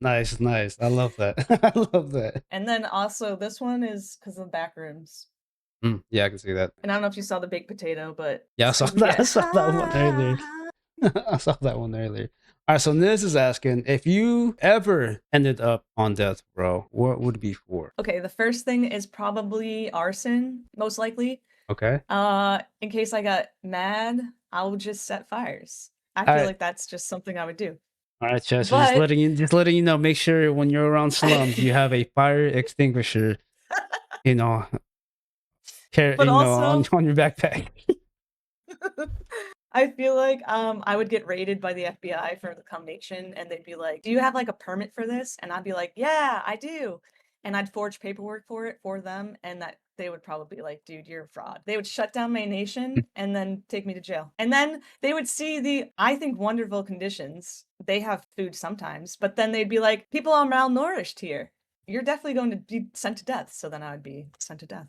Speaker 1: Nice. I love that. I love that.
Speaker 2: And then also this one is because of the back rooms.
Speaker 1: Yeah, I can see that.
Speaker 2: And I don't know if you saw the baked potato, but
Speaker 1: Yeah, I
Speaker 2: it's
Speaker 1: saw
Speaker 2: 'cause we
Speaker 1: that.
Speaker 2: get
Speaker 1: I saw that one earlier. I saw that one earlier. All right, so Niz is asking if you ever ended up on death row, what would it be for?
Speaker 2: Okay, the first thing is probably arson, most likely.
Speaker 1: Okay.
Speaker 2: In case I got mad, I would just set fires. I
Speaker 1: All
Speaker 2: feel
Speaker 1: right.
Speaker 2: like that's just something I would do.
Speaker 1: All right, Chester,
Speaker 2: But
Speaker 1: just letting you know. Make sure when you're around slums, you have a fire extinguisher. You know,
Speaker 2: but also
Speaker 1: on your backpack.
Speaker 2: I feel like I would get raided by the FBI for the combination and they'd be like, "Do you have like a permit for this?" And I'd be like, "Yeah, I do." And I'd forge paperwork for it for them and that they would probably be like, "Dude, you're a fraud." They would shut down my nation and then take me to jail. And then they would see the I think wonderful conditions. They have food sometimes, but then they'd be like, "People are malnourished here. You're definitely going to be sent to death." So then I would be sent to death.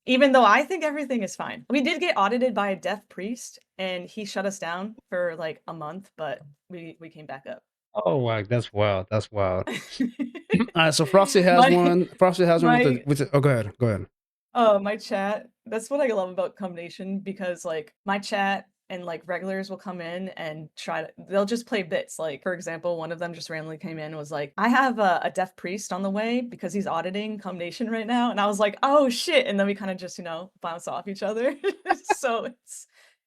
Speaker 2: Even though I think everything is fine. We did get audited by a deaf priest, and he shut us down for, like, a month, but we came back up.
Speaker 1: Oh wow, that's wild. That's wild. All right, so Frosty has
Speaker 2: My
Speaker 1: one. Frosty has one
Speaker 2: my
Speaker 1: with the. Oh, go ahead. Go ahead.
Speaker 2: my chat that's what I love about Combination because, like, my chat and, like, regulars will come in and they'll just play bits, like, for example, one of them just randomly came in and was like, "I have a deaf priest on the way because he's auditing Combination right now," and I was like, "Oh, shit," and then we kinda just, you know, bounce off each other. So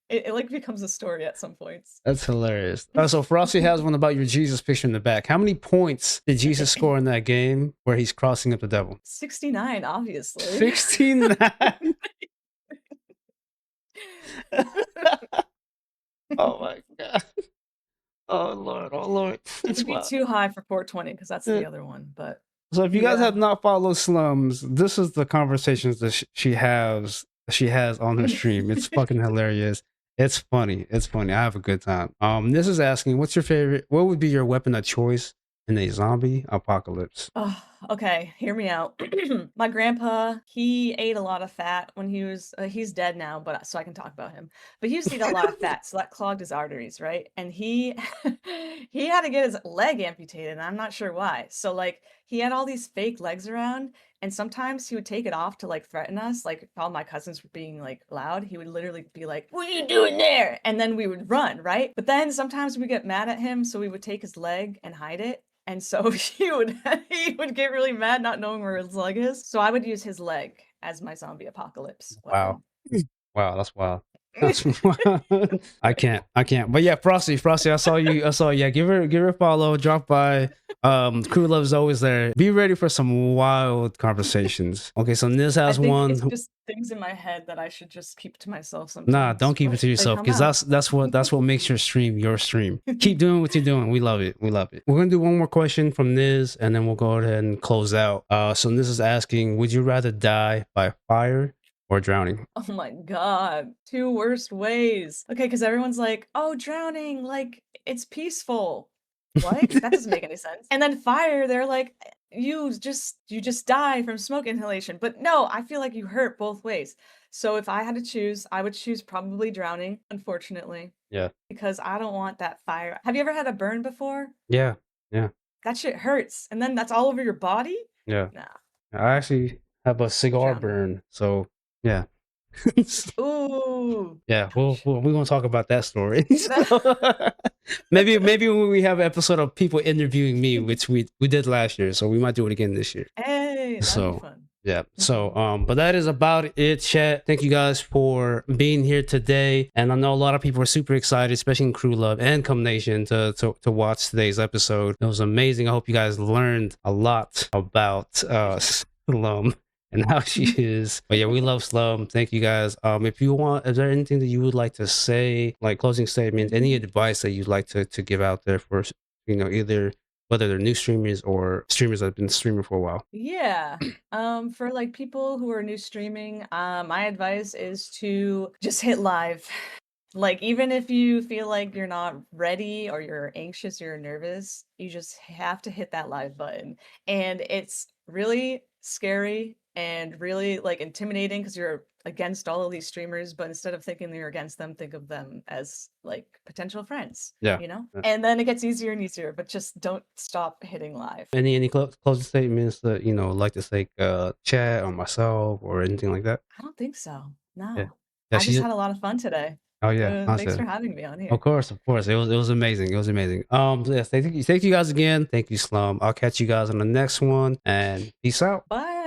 Speaker 2: it, like, becomes a story at some points.
Speaker 1: That's hilarious. So Frosty has one about your Jesus picture in the back. How many points did Jesus score in that game where he's crossing up the devil?
Speaker 2: 69, obviously.
Speaker 1: 69. Oh my god. Oh Lord. Oh Lord.
Speaker 2: It'd be too high for 420 because that's the other one, but
Speaker 1: So if you guys
Speaker 2: yeah.
Speaker 1: have not followed Slums, this is the conversations that she has on her stream. It's fucking hilarious. It's funny. It's funny. I have a good time. This is asking, what would be your weapon of choice in a zombie apocalypse?
Speaker 2: Oh, okay, hear me out. My grandpa, he ate a lot of fat when he's dead now, but so I can talk about him. But he used to eat a lot of fat, so that clogged his arteries, right? And he he had to get his leg amputated, and I'm not sure why. So like he had all these fake legs around, and sometimes he would take it off to like threaten us. Like if all my cousins were being like loud, he would literally be like, "What are you doing there?" And then we would run, right? But then sometimes we get mad at him, so we would take his leg and hide it. And so he would get really mad not knowing where his leg is. So I would use his leg as my zombie apocalypse
Speaker 1: Wow.
Speaker 2: weapon.
Speaker 1: Wow, that's wild. That's wild. I can't. But yeah, Frosty, I saw you. Yeah, give her a follow, drop by. Crew Love is always there. Be ready for some wild conversations. Okay, so Niz
Speaker 2: I
Speaker 1: has
Speaker 2: think
Speaker 1: one.
Speaker 2: it's just things in my head that I should just keep to myself sometimes.
Speaker 1: Nah, don't keep it to
Speaker 2: They
Speaker 1: yourself
Speaker 2: come
Speaker 1: because
Speaker 2: out.
Speaker 1: that's what makes your stream your stream. Keep doing what you're doing. We love it. We're gonna do one more question from Niz and then we'll go ahead and close out. So Niz is asking, would you rather die by fire or drowning?
Speaker 2: Oh my god, 2 worst ways. Okay, because everyone's like, "Oh, drowning, like, it's peaceful." What? That doesn't make any sense. And then fire, they're like, you just die from smoke inhalation." But no, I feel like you hurt both ways. So if I had to choose, I would choose probably drowning, unfortunately,
Speaker 1: Yeah.
Speaker 2: because I don't want that fire. Have you ever had a burn before?
Speaker 1: Yeah.
Speaker 2: That shit hurts, and then that's all over your body?
Speaker 1: Yeah.
Speaker 2: Nah.
Speaker 1: I actually have a cigar
Speaker 2: Drowning.
Speaker 1: burn, so yeah.
Speaker 2: Ooh.
Speaker 1: Yeah, we're gonna talk about that story. maybe when we have an episode of people interviewing me, which we did last year, so we might do it again this year.
Speaker 2: Hey, that'd be
Speaker 1: So
Speaker 2: fun.
Speaker 1: Yeah. So, but that is about it, chat. Thank you guys for being here today. And I know a lot of people are super excited, especially in Crew Love and Cum Nation, to watch today's episode. It was amazing. I hope you guys learned a lot about Slum and how she is. But yeah, we love Slum. Thank you guys. If you want, is there anything that you would like to say, like closing statements, any advice that you'd like to give out there for, either whether they're new streamers or streamers that have been streaming for a while?
Speaker 2: Yeah. For like people who are new streaming, my advice is to just hit live. Like, even if you feel like you're not ready or you're anxious or you're nervous, you just have to hit that live button. And it's really scary and really like intimidating because you're against all of these streamers, but instead of thinking that you're against them, think of them as like potential friends,
Speaker 1: Yeah.
Speaker 2: you know?
Speaker 1: Yeah.
Speaker 2: And then it gets easier and easier, but just don't stop hitting live.
Speaker 1: Any closing statements that like to say, chat or myself or anything like that?
Speaker 2: I don't think so.
Speaker 1: Yeah.
Speaker 2: No.
Speaker 1: Yeah.
Speaker 2: I just
Speaker 1: She.
Speaker 2: had a lot of fun today.
Speaker 1: Oh yeah.
Speaker 2: Thanks for
Speaker 1: Awesome.
Speaker 2: having me on here.
Speaker 1: Of course. It was amazing. It was amazing. Yes. Thank you guys again. Thank you, Slum. I'll catch you guys on the next one, and peace out.
Speaker 2: Bye.